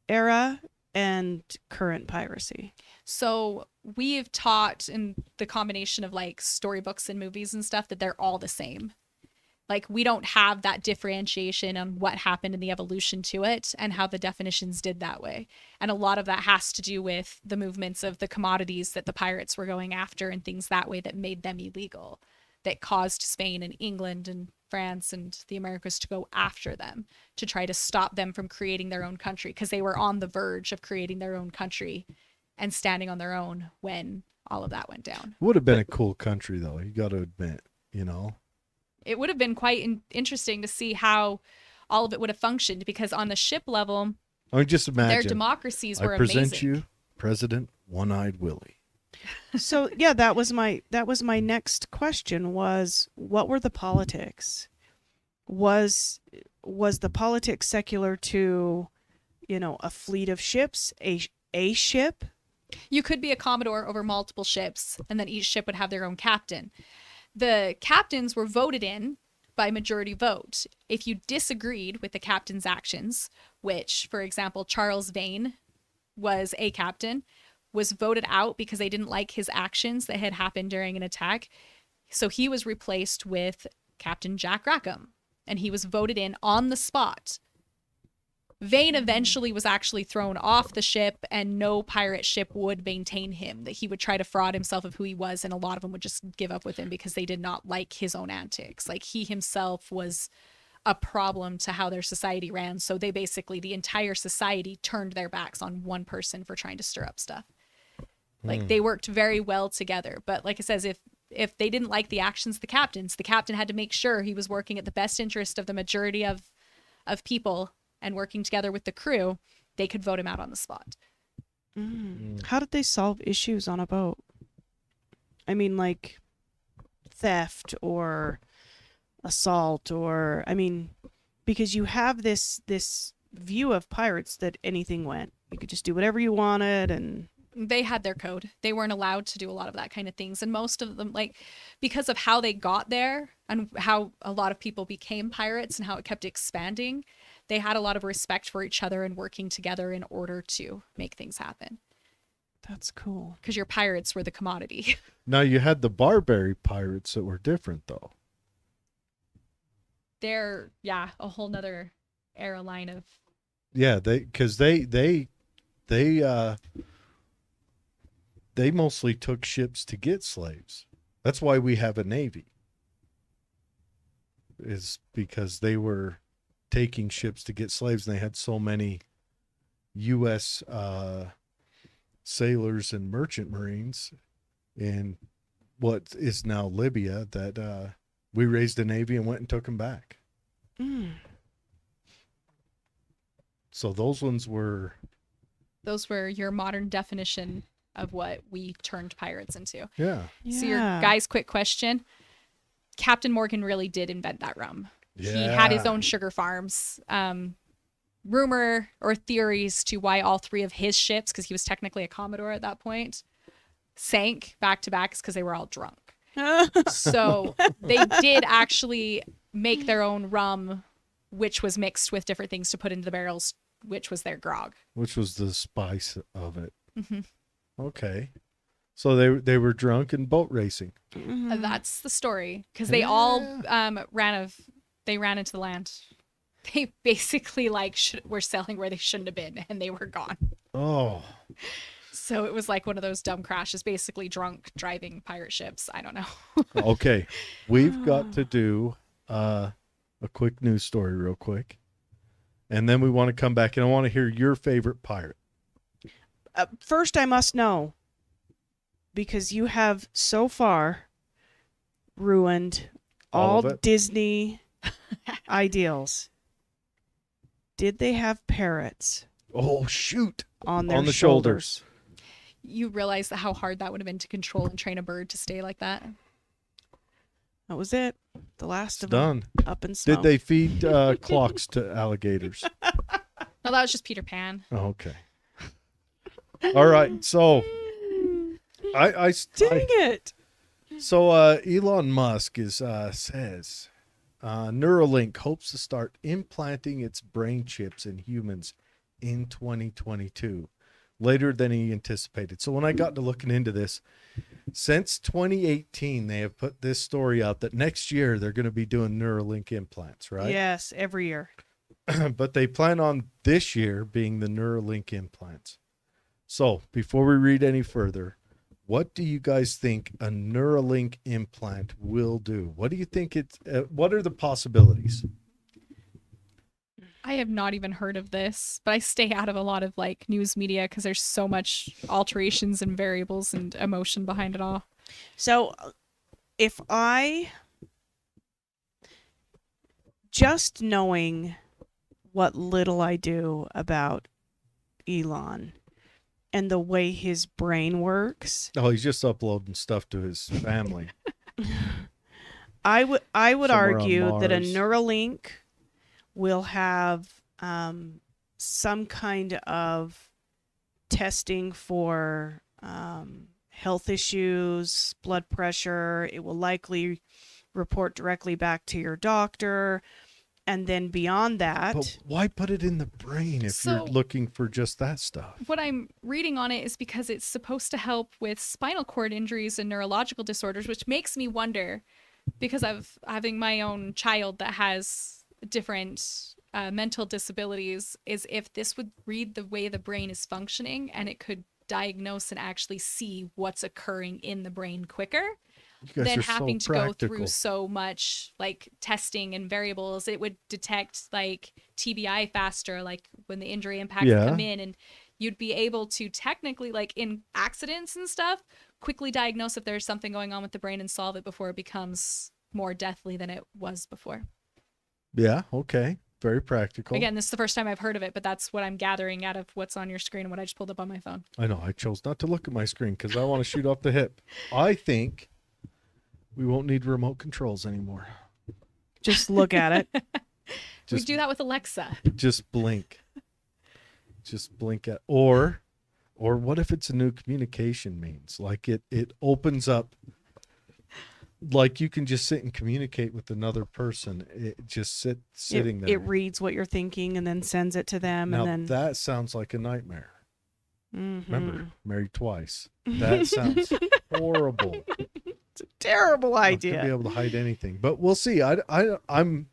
era and current piracy? So we've taught in the combination of storybooks and movies and stuff that they're all the same. We don't have that differentiation on what happened in the evolution to it and how the definitions did that way. And a lot of that has to do with the movements of the commodities that the pirates were going after and things that way that made them illegal, that caused Spain and England and France and the Americas to go after them, to try to stop them from creating their own country, because they were on the verge of creating their own country and standing on their own when all of that went down. Would have been a cool country, though. You got to admit, It would have been quite interesting to see how all of it would have functioned, because on the ship level, I mean, just imagine. their democracies were I present amazing. you President One-Eyed Willie. So yeah, that was my next question, was what were the politics? Was the politics secular to, a fleet of ships, a ship? You could be a commodore over multiple ships, and then each ship would have their own captain. The captains were voted in by majority vote. If you disagreed with the captain's actions, which, for example, Charles Vane was a captain, was voted out because they didn't like his actions that had happened during an attack. So he was replaced with Captain Jack Rackham, and he was voted in on the spot. Vane eventually was actually thrown off the ship, and no pirate ship would maintain him, that he would try to fraud himself of who he was, and a lot of them would just give up with him because they did not like his own antics. Like, he himself was a problem to how their society ran, so they basically, the entire society turned their backs on one person for trying to stir up stuff. Like, they worked very well together, but like it says, if they didn't like the actions of the captain had to make sure he was working at the best interest of the majority of people and working together with the crew, they could vote him out on the spot. How did they solve issues on a boat? I mean, like theft or assault, or because you have this view of pirates that anything went. You could just do whatever you wanted, and they had their code. They weren't allowed to do a lot of that kind of things. And most of them, like, because of how they got there and how a lot of people became pirates and how it kept expanding, they had a lot of respect for each other and working together in order to make things happen. That's cool. Because your pirates were the commodity. Now, you had the Barbary pirates that were different, though. They're, a whole nother era line of... Yeah, because they mostly took ships to get slaves. That's why we have a navy. Is because they were taking ships to get slaves, and they had so many U.S. Sailors and merchant marines in what is now Libya that we raised a navy and went and took them back. So those were your modern definition of what we turned pirates into. Yeah. So your guys' quick question, Captain Morgan really did invent that rum. Yeah. He had his own sugar farms. Rumor or theories to why all three of his ships, because he was technically a commodore at that point, sank back to back is because they were all drunk. So they did actually make their own rum, which was mixed with different things to put into the barrels, which was their grog. Which was the spice of it. Mm-hmm. Okay. So they were drunk and boat racing. That's the story, because they all ran into the land. They basically were sailing where they shouldn't have been, and they were gone. Oh. So it was like one of those dumb crashes, basically drunk driving pirate ships. I don't know. Okay. We've got to do a quick news story real quick. And then we want to come back, and I want to hear your favorite pirate. First, I must know, because you have so far ruined all Disney ideals. Did they have parrots? Oh, shoot. On the shoulders. You realize how hard that would have been to control and train a bird to stay like that? That was it. The last It's of done. them. Up in smoke. Did they feed clocks to alligators? No, that was just Peter Pan. Oh, okay. All right. So I Dang it. So Elon Musk says Neuralink hopes to start implanting its brain chips in humans in 2022, later than he anticipated. So when I got to looking into this, since 2018, they have put this story out that next year they're going to be doing Neuralink implants, right? Yes, every year. But they plan on this year being the Neuralink implants. So before we read any further, What do you guys think a Neuralink implant will do? What do you think what are the possibilities? I have not even heard of this, but I stay out of a lot of like news media because there's so much alterations and variables and emotion behind it all. So if I just knowing what little I do about Elon and the way his brain works, Oh, he's just uploading stuff to his family. I would Somewhere on argue that a Mars. Neuralink will have some kind of testing for health issues, blood pressure. It will likely report directly back to your doctor. And then beyond that, But why put it in the brain if you're So- looking for just that stuff? What I'm reading on it is because it's supposed to help with spinal cord injuries and neurological disorders, which makes me wonder, because of having my own child that has different mental disabilities, is if this would read the way the brain is functioning and it could diagnose and actually see what's occurring in the brain quicker You guys than are so having to go practical. through so much like testing and variables. It would detect like TBI faster, like when the injury impacts Yeah. come in, and you'd be able to technically, like in accidents and stuff, quickly diagnose if there's something going on with the brain and solve it before it becomes more deathly than it was before. Yeah, okay. Very practical. Again, this is the first time I've heard of it, but that's what I'm gathering out of what's on your screen and what I just pulled up on my phone. I know. I chose not to look at my screen because I want to shoot off the hip. I think we won't need remote controls anymore. just look at it. We Just, do that with Alexa. just blink. Just blink at, or what if it's a new communication means? Like it opens up, like you can just sit and communicate with another person. It just sitting there. It reads what you're thinking and then sends it to them. Now and then that sounds like a nightmare. Mhm. Remember, married twice. That sounds horrible. It's a terrible Not to be idea. able to hide anything, but we'll see. I'm.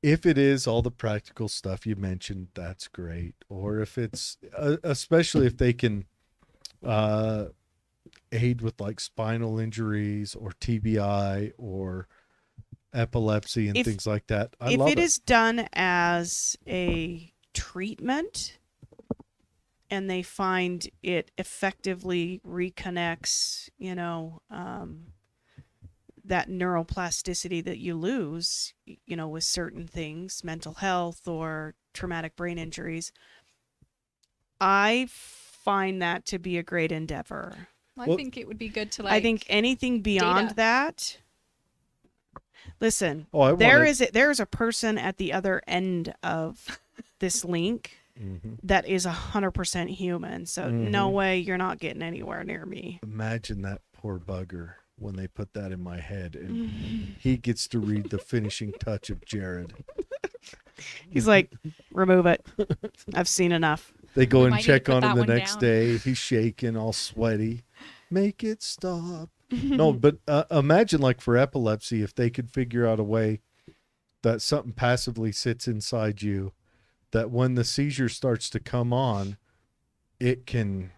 If it is all the practical stuff you mentioned, that's great. Or if it's, especially if they can, aid with like spinal injuries or TBI or epilepsy and If- things like that. I If love it is done as a treatment and they find it effectively reconnects, that neuroplasticity that you lose, with certain things, mental health or traumatic brain injuries, I find that to be a great endeavor. I Well, think it would be good to like. I think anything beyond data. that. Listen, Oh, I there is a person at the other end of this link Mhm. that is 100% human. So no way you're not getting anywhere near me. Imagine that poor bugger when they put that in my head and Mm-hmm. he gets to read the finishing touch of Jared. He's like, remove it. I've seen enough. They go We and might need check to put on him that the one next down. day. He's shaking, all sweaty. Make it stop. No, but imagine like for epilepsy, if they could figure out a way that something passively sits inside you, that when the seizure starts to come on, it can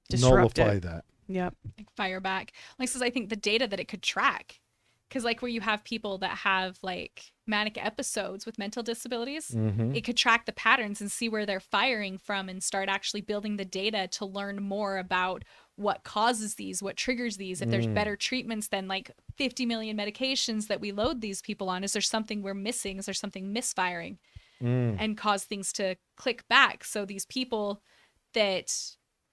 Disrupt nullify it. that. Yep. like fire back. Like says, I think the data that it could track, because like where you have people that have like manic episodes with mental disabilities, Mm-hmm. it could track the patterns and see where they're firing from and start actually building the data to learn more about what causes these, what triggers these. If there's better treatments than like 50 million medications that we load these people on, is there something we're missing? Is there something misfiring? And cause things to click back. So these people that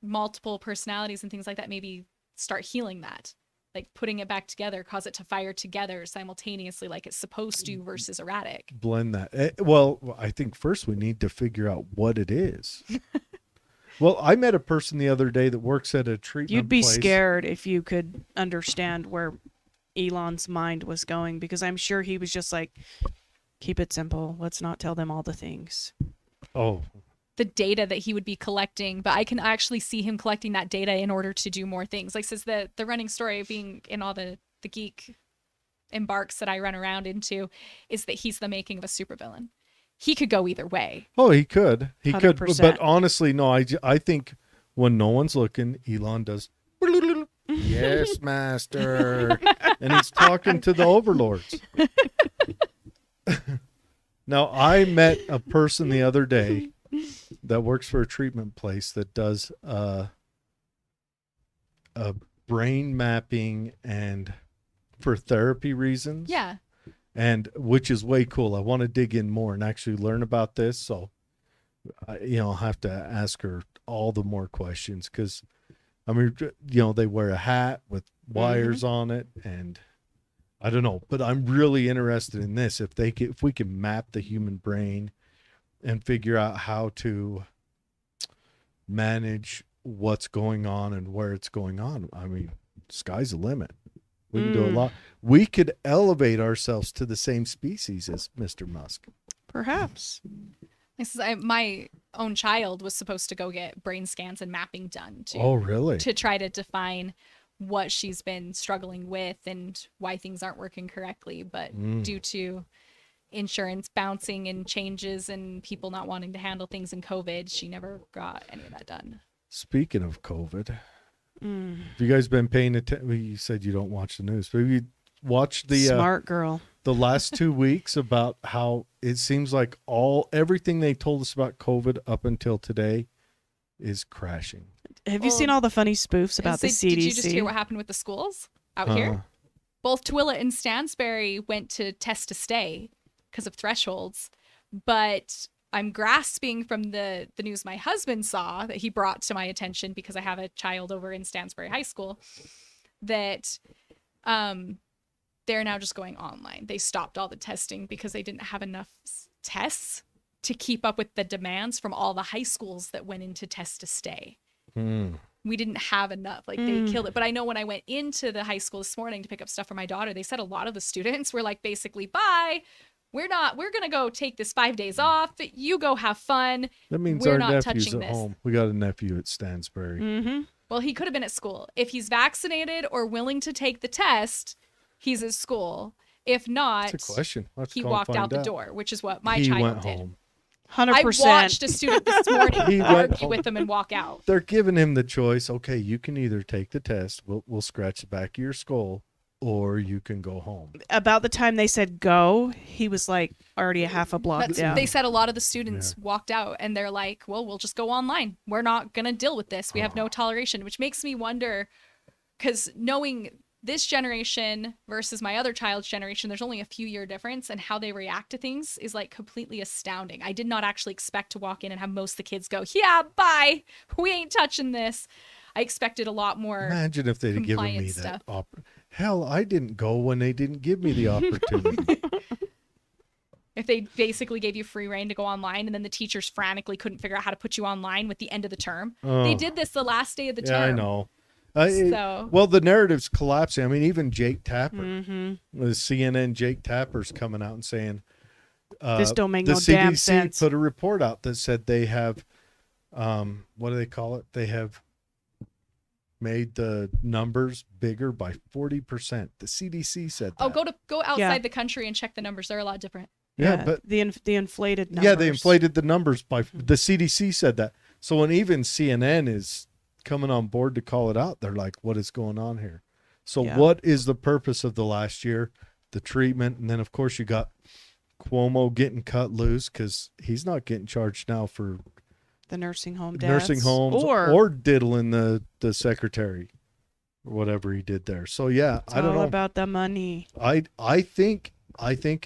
multiple personalities and things like that maybe start healing that, like putting it back together, cause it to fire together simultaneously like it's supposed to versus erratic. Blend that. Well, I think first we need to figure out what it is. Well, I met a person the other day that works at a treatment You'd be place. scared if you could understand where Elon's mind was going, because I'm sure he was just like, keep it simple. Let's not tell them all the things. Oh, The data that he would be collecting, but I can actually see him collecting that data in order to do more things. Like says the running story of being in all the geek embarks that I run around into is that he's the making of a supervillain. He could go either way. oh, he could. He could. 100%. But honestly, no, I think when no one's looking, Elon does. Yes, master. And he's talking to the overlords. Now, I met a person the other day that works for a treatment place that does a brain mapping and for therapy reasons. Yeah. And which is way cool. I want to dig in more and actually learn about this. So, I'll have to ask her all the more questions because, I mean, they wear a hat with wires on it, and I don't know, but I'm really interested in this. If we can map the human brain and figure out how to manage what's going on and where it's going on, I mean, sky's the limit. We can do a lot. We could elevate ourselves to the same species as Mr. Musk. Perhaps. My own child was supposed to go get brain scans and mapping done Oh, really? to try to define what she's been struggling with and why things aren't working correctly. But due to insurance bouncing and changes and people not wanting to handle things in COVID, she never got any of that done. Speaking of COVID, have you guys been paying attention? Well, you said you don't watch the news, but have you watched the Smart girl. the last 2 weeks about how it seems like everything they told us about COVID up until today is crashing? Have you seen all the funny spoofs about the CDC? Did you just hear what happened with the schools out here? Both Tooele and Stansbury went to test to stay because of thresholds, but I'm grasping from the news my husband saw that he brought to my attention because I have a child over in Stansbury High School that they're now just going online. They stopped all the testing because they didn't have enough tests to keep up with the demands from all the high schools that went into test to stay. We didn't have enough. Like they killed it. But I know when I went into the high school this morning to pick up stuff for my daughter, they said a lot of the students were like, basically, bye. We're going to go take this 5 days off. You go have fun. That means we're our not nephew's touching at this. home. We got a nephew at Stansbury. Well, he could have been at school. If he's vaccinated or willing to take the test, he's at school. If not, That's a question. Let's he go walked find out the door, which is what my he child went did. home. 100%. I watched a student this morning He went argue home. with him and walk out. They're giving him the choice. Okay, you can either take the test. We'll scratch the back of your skull, or you can go home. About the time they said go, he was like already a half a block down. They said a lot of the students walked out and they're like, well, we'll just go online. We're not going to deal with this. We have no toleration, which makes me wonder, because knowing this generation versus my other child's generation, there's only a few year difference, and how they react to things is like completely astounding. I did not actually expect to walk in and have most of the kids go, yeah, bye. We ain't touching this. I expected a lot more. Imagine if they'd have given me compliance that stuff. Hell, I didn't go when they didn't give me the opportunity. If they basically gave you free reign to go online and then the teachers frantically couldn't figure out how to put you online with the end of the term. They did this the last day of the term. Yeah, I know. So The narrative's collapsing. I mean, even Jake Tapper, the CNN Jake Tapper's coming out and saying This don't make the no CDC damn sense. put a report out that said they have, what do they call it? They have made the numbers bigger by 40%. The CDC said that. go outside the country and check the numbers. They're a lot different. Yeah, but the inflated numbers. yeah, they inflated the numbers by the CDC said that. So when even CNN is coming on board to call it out, they're like, what is going on here? So what is the purpose of the last year? The treatment. And then of course you got Cuomo getting cut loose because he's not getting charged now for the nursing home deaths. nursing homes or diddling the secretary or whatever he did there. So yeah, It's I don't all know about the money. I think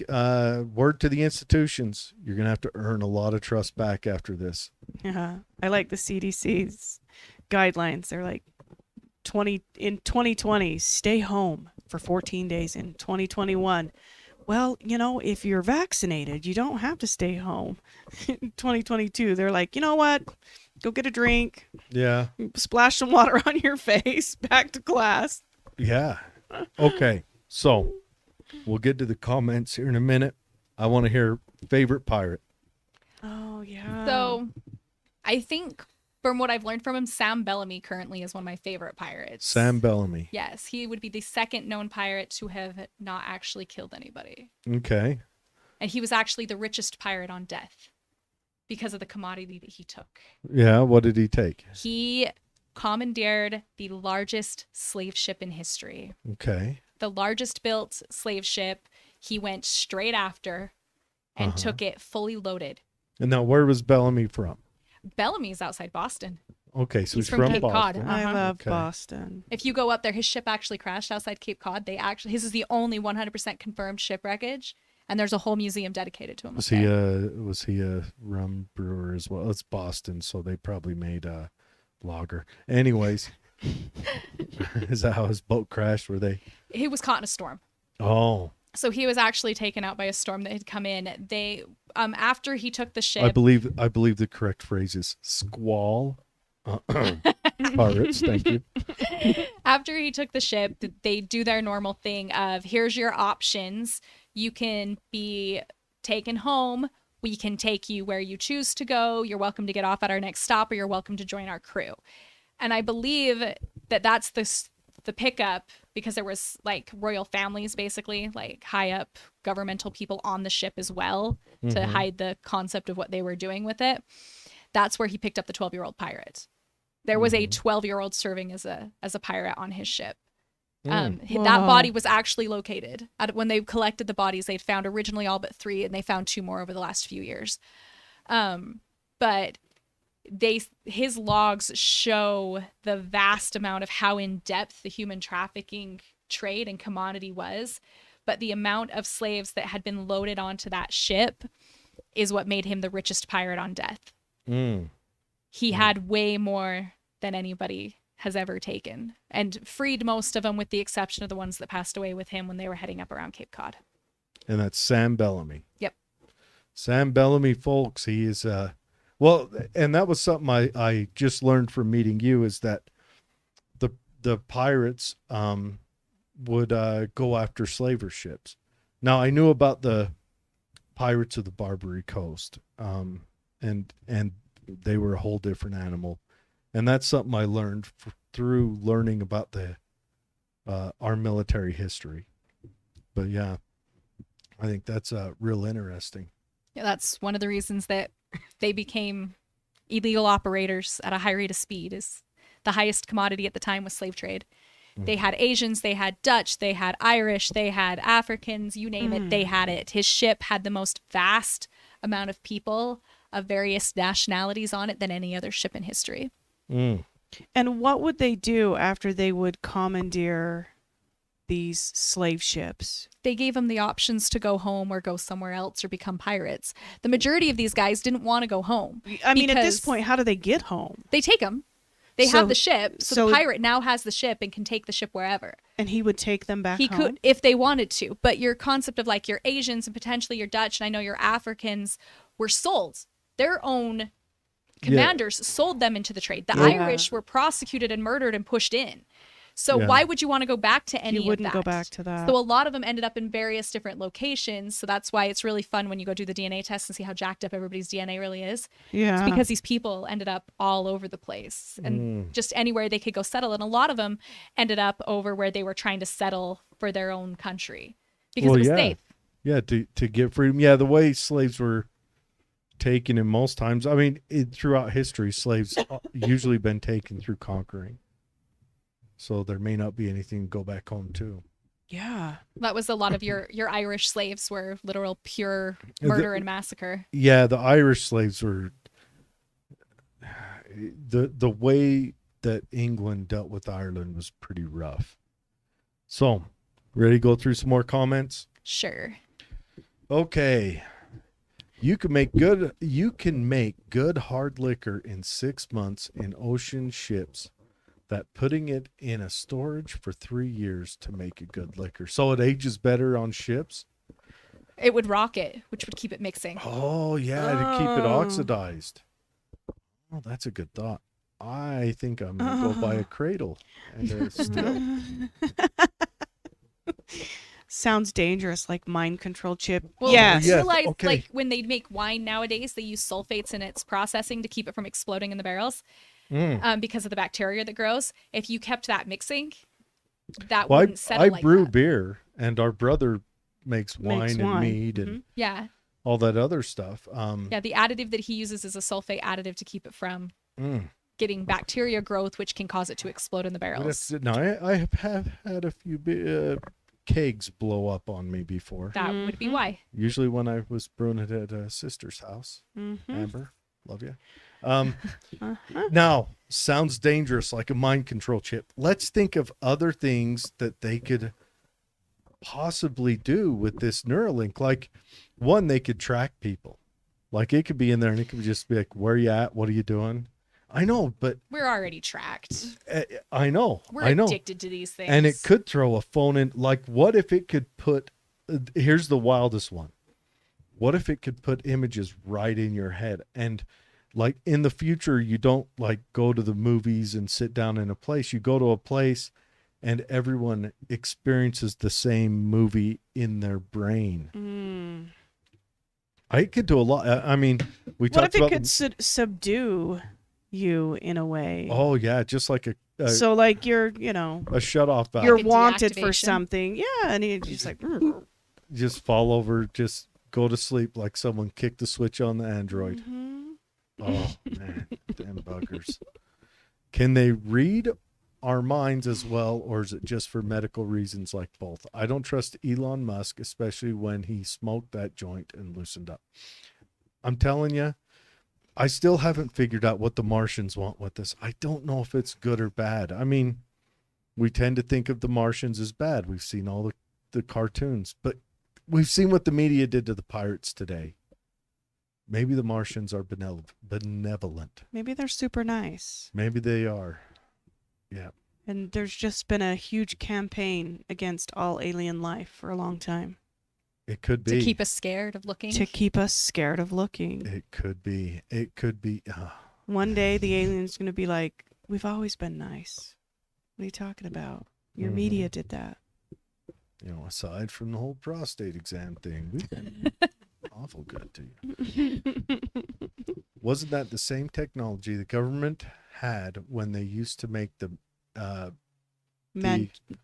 word to the institutions, you're gonna have to earn a lot of trust back after this. Yeah, I like the CDC's guidelines. They're like 2020, stay home for 14 days. In 2021, well, if you're vaccinated, you don't have to stay home. In 2022, they're like, you know what? Go get a drink. Yeah. Splash some water on your face. Back to class. Yeah. Okay. So we'll get to the comments here in a minute. I want to hear favorite pirate. Oh, yeah. So I think from what I've learned from him, Sam Bellamy currently is one of my favorite pirates. Sam Bellamy. Yes, he would be the second known pirate to have not actually killed anybody. Okay. And he was actually the richest pirate on death because of the commodity that he took. Yeah. What did he take? He commandeered the largest slave ship in history. Okay. The largest built slave ship. He went straight after and took it fully loaded. And now, where was Bellamy from? Bellamy's outside Boston. Okay, so He's he's from from Cape Cod. Boston. I love Okay. Boston. If you go up there, his ship actually crashed outside Cape Cod. His is the only 100% confirmed ship wreckage, and there's a whole museum dedicated to him. Was up he there. was he a rum brewer as well? It's Boston, so they probably made a lager. Anyways, is that how his boat crashed? Were they? He was caught in a storm. Oh, So he was actually taken out by a storm that had come in. They after he took the ship. I believe the correct phrase is squall. Pirates, thank you. After he took the ship, they do their normal thing of, here's your options. You can be taken home. We can take you where you choose to go. You're welcome to get off at our next stop, or you're welcome to join our crew. And I believe that that's the pickup, because there was like royal families, basically like high up governmental people on the ship as well, to hide the concept of what they were doing with it. That's where he picked up the 12-year-old pirate. There was a 12-year-old serving as a pirate on his ship. That body was actually located. When they collected the bodies, they'd found originally all but 3, and they found 2 more over the last few years. But his logs show the vast amount of how in depth the human trafficking trade and commodity was. But the amount of slaves that had been loaded onto that ship is what made him the richest pirate on death. He had way more than anybody has ever taken, and freed most of them, with the exception of the ones that passed away with him when they were heading up around Cape Cod. And that's Sam Bellamy. Yep. Sam Bellamy, folks. He is well, and that was something I just learned from meeting you, is that the pirates would go after slaver ships. Now, I knew about the Pirates of the Barbary Coast, and they were a whole different animal, and that's something I learned through learning about our military history. But yeah, I think that's real interesting. Yeah, that's one of the reasons that they became illegal operators at a high rate of speed. Is the highest commodity at the time was slave trade. They had Asians, they had Dutch, they had Irish, they had Africans, you name it, they had it. His ship had the most vast amount of people of various nationalities on it than any other ship in history. And what would they do after they would commandeer these slave ships? They gave them the options to go home or go somewhere else or become pirates. The majority of these guys didn't want to go home. I mean, at this because point, how do they get home? they take them. They So- have the ship, so so- the pirate now has the ship and can take the ship wherever. And he would take them back He home? could, if they wanted to. But your concept of like your Asians and potentially your Dutch, and I know your Africans, were sold. Their own commanders sold them into the trade. The Yeah. Irish were prosecuted and murdered and pushed in. So Yeah. why would you want to go back to any You wouldn't of go that? back to that. So a lot of them ended up in various different locations. So that's why it's really fun when you go do the DNA test and see how jacked up everybody's DNA really is. Yeah. It's because these people ended up all over the place and just anywhere they could go settle. And a lot of them ended up over where they were trying to settle for their own country because it was safe. Yeah, to get freedom. Yeah, the way slaves were taken in most times. I mean, throughout history, slaves usually been taken through conquering. So there may not be anything to go back home to. Yeah. That was a lot of your Irish slaves were literal pure murder and massacre. Yeah, the Irish slaves were the way that England dealt with Ireland was pretty rough. So, ready to go through some more comments? Sure. Okay. You can make good hard liquor in 6 months in ocean ships. That putting it in a storage for 3 years to make a good liquor. So it ages better on ships? It would rock it, which would keep it mixing. Oh, yeah, to keep it Oh. oxidized. Oh, that's a good thought. I think I'm going to go buy a cradle and a still. Sounds dangerous, like mind control chip. Well, Yes. you Yes, realize, okay. like when they make wine nowadays, they use sulfates in its processing to keep it from exploding in the barrels because of the bacteria that grows. If you kept that mixing, that Well, wouldn't settle I like brew that. beer, and our brother makes wine Makes and wine. mead and Yeah. all that other stuff. Yeah, the additive that he uses is a sulfate additive to keep it from getting bacteria growth, which can cause it to explode in the barrels. No, I have had a few kegs blow up on me before. That would be why. Usually when I was brewing it at a sister's house. Amber, love you. Now, sounds dangerous, like a mind control chip. Let's think of other things that they could possibly do with this Neuralink. Like, one, they could track people. Like, it could be in there and it could just be like, where are you at? What are you doing? I know, but We're already tracked. I know. We're I know. addicted to these things. And it could throw a phone in. Like, what if it could put, here's the wildest one. What if it could put images right in your head? And like in the future, you don't like go to the movies and sit down in a place. You go to a place and everyone experiences the same movie in their brain. I could do a lot. I mean, we What talked if it about could subdue you in a way? oh yeah, just like a So like you're, you know, a shut off valve. you're Like a wanted for deactivation? something. Yeah, and you're just like, Just fall over, just go to sleep like someone kicked the switch on the Android. Oh man, damn buggers. Can they read our minds as well, or is it just for medical reasons? Like both? I don't trust Elon Musk, especially when he smoked that joint and loosened up. I'm telling you, I still haven't figured out what the Martians want with this. I don't know if it's good or bad. I mean, we tend to think of the Martians as bad. We've seen all the cartoons, but we've seen what the media did to the pirates today. Maybe the Martians are benevolent. maybe they're super nice. Maybe they are. Yeah. And there's just been a huge campaign against all alien life for a long time. It could be. To keep us scared of looking. To keep us scared of looking. It could be. It could be. One day the alien's going to be like, we've always been nice. What are you talking about? Your media did that. You know, aside from the whole prostate exam thing, we've been awful good to you. Wasn't that the same technology the government had when they used to make the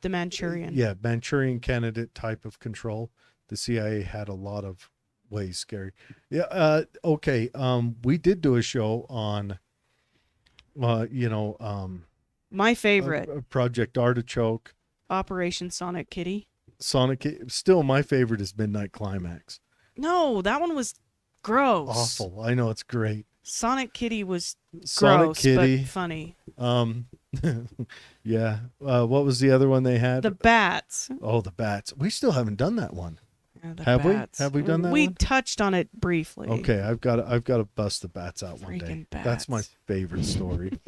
Manchurian. Yeah, Manchurian candidate type of control? The CIA had a lot of ways scary. Yeah. Okay. We did do a show on, My favorite, Project Artichoke. Operation Sonic Kitty. Still, my favorite is Midnight Climax. No, that one was gross. Awful. I know, it's great. Sonic Kitty was Sonic gross, Kitty. but funny. Yeah. What was the other one they had? The bats. Oh, the bats. We still haven't done that one. Yeah, the Have we? bats. Have we done that We one? touched on it briefly. Okay, I've got to bust the bats out one day. Freaking That's my bats. favorite story.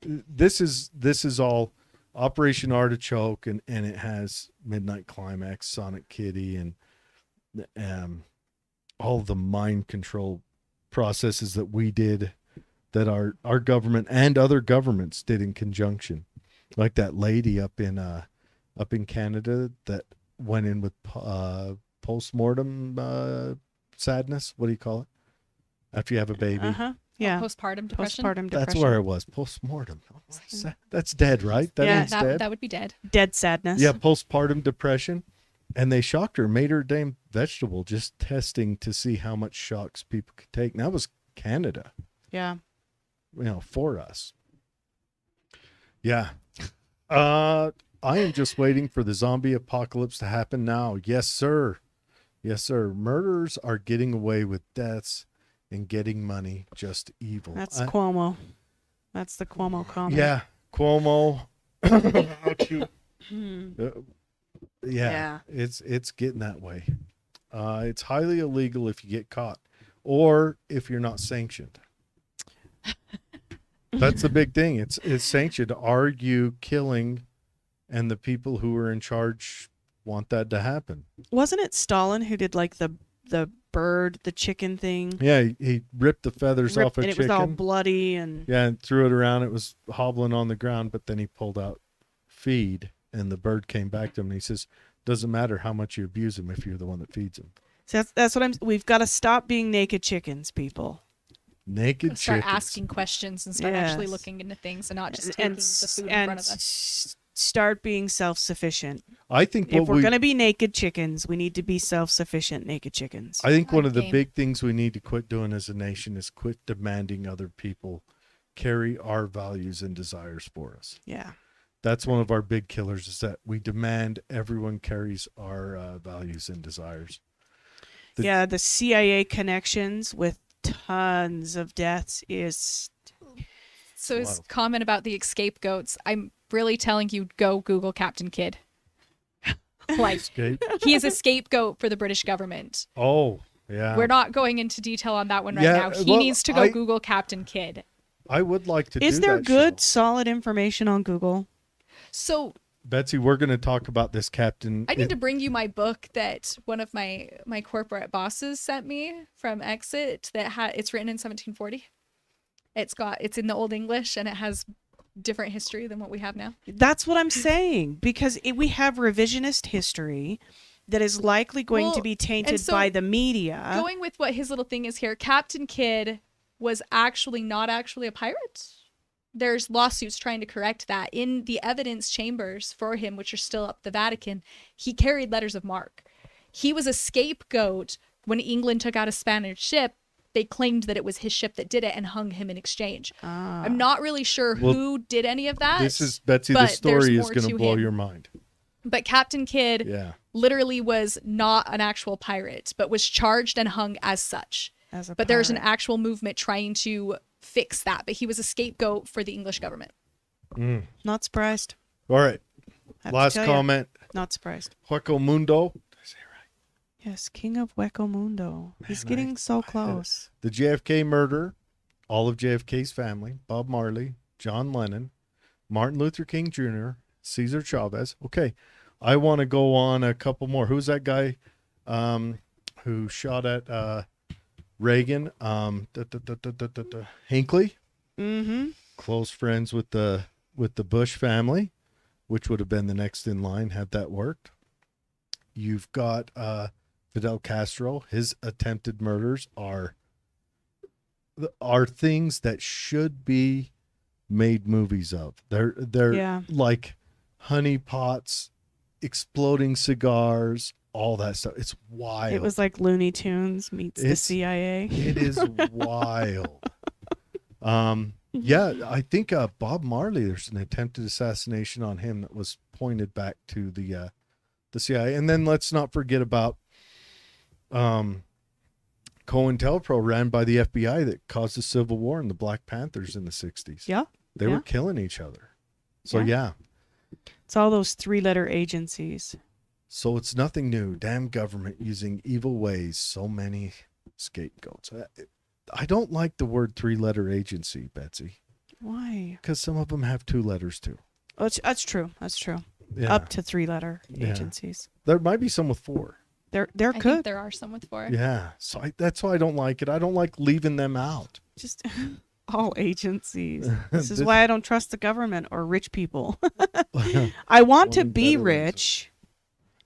This is all Operation Artichoke, and it has Midnight Climax, Sonic Kitty, and all the mind control processes that we did, that our government and other governments did in conjunction, like that lady up in Canada that went in with postmortem sadness. What do you call it after you have a baby? Yeah. Postpartum depression. Postpartum depression. That's where it was. Postmortem. That's dead, right? That Yeah, means dead. That would be dead. Dead sadness. Yeah, postpartum depression. And they shocked her, made her a damn vegetable, just testing to see how much shocks people could take. And that was Canada, Yeah. For us. Yeah. I am just waiting for the zombie apocalypse to happen now. Yes, sir. Yes, sir. Murderers are getting away with deaths and getting money. Just evil. That's Cuomo. That's the Cuomo comment. Yeah. Cuomo. Yeah. It's getting that way. It's highly illegal if you get caught or if you're not sanctioned. That's the big thing. It's sanctioned. Are you killing? And the people who are in charge want that to happen. Wasn't it Stalin who did like the bird, the chicken thing? Yeah, he ripped the feathers off a and chicken. it was all bloody and Yeah, and threw it around. It was hobbling on the ground, but then he pulled out feed, and the bird came back to him. And he says, "Doesn't matter how much you abuse him if you're the one that feeds him." So that's what we've got to stop being naked chickens, people. Naked Start chickens. asking questions and start actually looking into things and not just taking the food in front of us. start being self-sufficient. I think If we're going to be naked chickens, we need to be self-sufficient naked chickens. I think one of the Game. big things we need to quit doing as a nation is quit demanding other people carry our values and desires for us. Yeah. That's one of our big killers, is that we demand everyone carries our values and desires. The CIA connections with tons of deaths is... So his Wild. comment about the scapegoats, I'm really telling you, go Google Captain Kidd. Like, Escape. he is a scapegoat for the British government. Oh, yeah. We're not going into detail on that one right Yeah, now. He well, needs to go Google Captain Kidd. I would like to Is do there that good, show. solid information on Google? So Betsy, we're going to talk about this captain. I need to bring you my book that one of my corporate bosses sent me from Exit that it's written in 1740. It's in the Old English and it has different history than what we have now. That's what I'm saying, because we have revisionist history that is likely going to be tainted so by the media. Going with what his little thing is here, Captain Kidd was not actually a pirate. There's lawsuits trying to correct that. In the evidence chambers for him, which are still up the Vatican, he carried letters of marque. He was a scapegoat when England took out a Spanish ship. They claimed that it was his ship that did it and hung him in exchange. I'm not really sure who did any of that. This is, Betsy, but the story there's is going to more blow him. your mind. But Captain Kidd Yeah. literally was not an actual pirate, but was charged and hung as such. But there's an actual movement trying to fix that. But he was a scapegoat for the English government. Not surprised. All right. Have to Last tell ya. comment. Not surprised. Hueco Mundo. Did I say it right? Yes, King of Hueco Mundo. He's getting so close. The JFK murder, all of JFK's family, Bob Marley, John Lennon, Martin Luther King Jr., Cesar Chavez. Okay, I want to go on a couple more. Who's that guy who shot at Reagan? Hinckley. Mm-hmm. Close friends with the Bush family, which would have been the next in line had that worked. You've got Fidel Castro. His attempted murders are things that should be made movies of. They're like honeypots, exploding cigars, all that stuff. It's wild. It was like Looney Tunes meets the CIA. It is wild. Yeah, I think Bob Marley, there's an attempted assassination on him that was pointed back to the CIA. And then let's not forget about COINTELPRO, ran by the FBI, that caused a civil war in the Black Panthers in the 60s. Yeah. They were killing each other. So, yeah. It's all those three-letter agencies. So it's nothing new. Damn government using evil ways. So many scapegoats. I don't like the word three-letter agency, Betsy. Why? Because some of them have two letters too. Oh, that's true. That's true. Yeah. Up to three-letter agencies. There might be some with four. There I could. think there are some with 4. Yeah. So that's why I don't like it. I don't like leaving them out. Just all agencies. This is why I don't trust the government or rich people. I want to be rich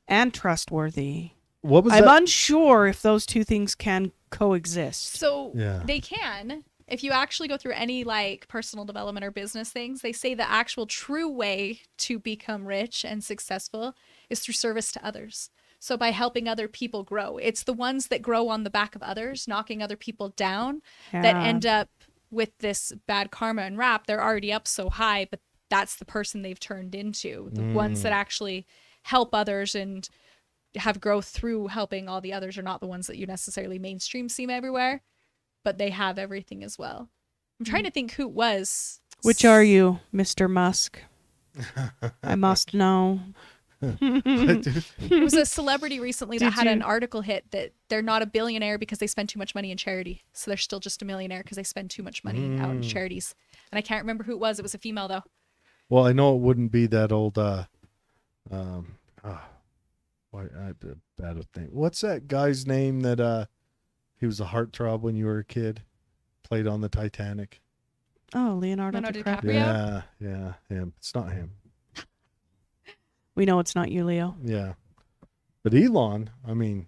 and trustworthy. What was I'm that? unsure if those two things can coexist. So Yeah. they can. If you actually go through any like personal development or business things, they say the actual true way to become rich and successful is through service to others. So by helping other people grow. It's the ones that grow on the back of others, knocking other people down, that end up with this bad karma and rap. They're already up so high, but that's the person they've turned into. The ones that actually help others and have growth through helping all the others are not the ones that you necessarily mainstream see everywhere, but they have everything as well. I'm trying to think who it was. Which are you, Mr. Musk? I must know. It was a celebrity recently that Did had you- an article hit that they're not a billionaire because they spend too much money in charity. So they're still just a millionaire because they spend too much money out in charities. And I can't remember who it was. It was a female though. Well, I know it wouldn't be that old. Bad thing. What's that guy's name that he was a heartthrob when you were a kid? Played on the Titanic. Oh, Leonardo Leonardo DiCaprio. DiCaprio? Yeah, him. It's not him. We know it's not you, Leo. Yeah, but Elon. I mean,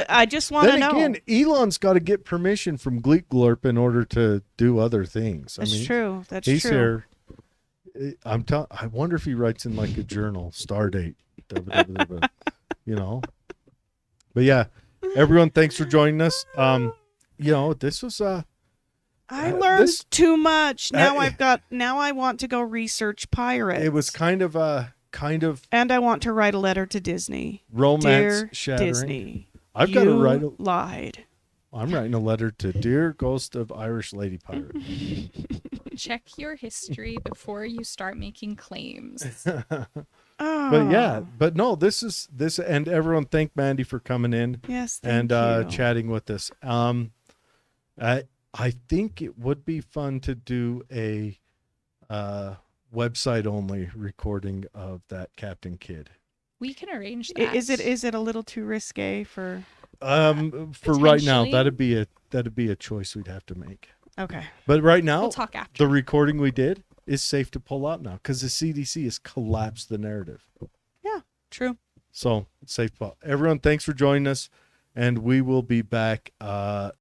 I just want to then know. again, Elon's got to get permission from Gleek Glorp in order to do other things. That's I mean, true. That's he's true. here. I wonder if he writes in like a journal, star date, you know. But yeah, everyone, thanks for joining us. This was I learned too much. Now I- I want to go research pirates. it was kind of and I want to write a letter to Disney. romance Dear shattering. Disney, I've got to write. lied. I'm writing a letter to Dear Ghost of Irish Lady Pirate. Check your history before you start making claims. But no, this, and everyone thank Mandy for coming in. Yes, and thank you. chatting with us. I think it would be fun to do a website only recording of that Captain Kidd. We can arrange that. Is it a little too risque for? For right now, Potentially. that'd be a choice we'd have to make. Okay. But right now, We'll talk after. the recording we did is safe to pull out now because the CDC has collapsed the narrative. Yeah, true. So it's safe. Everyone, thanks for joining us, and we will be back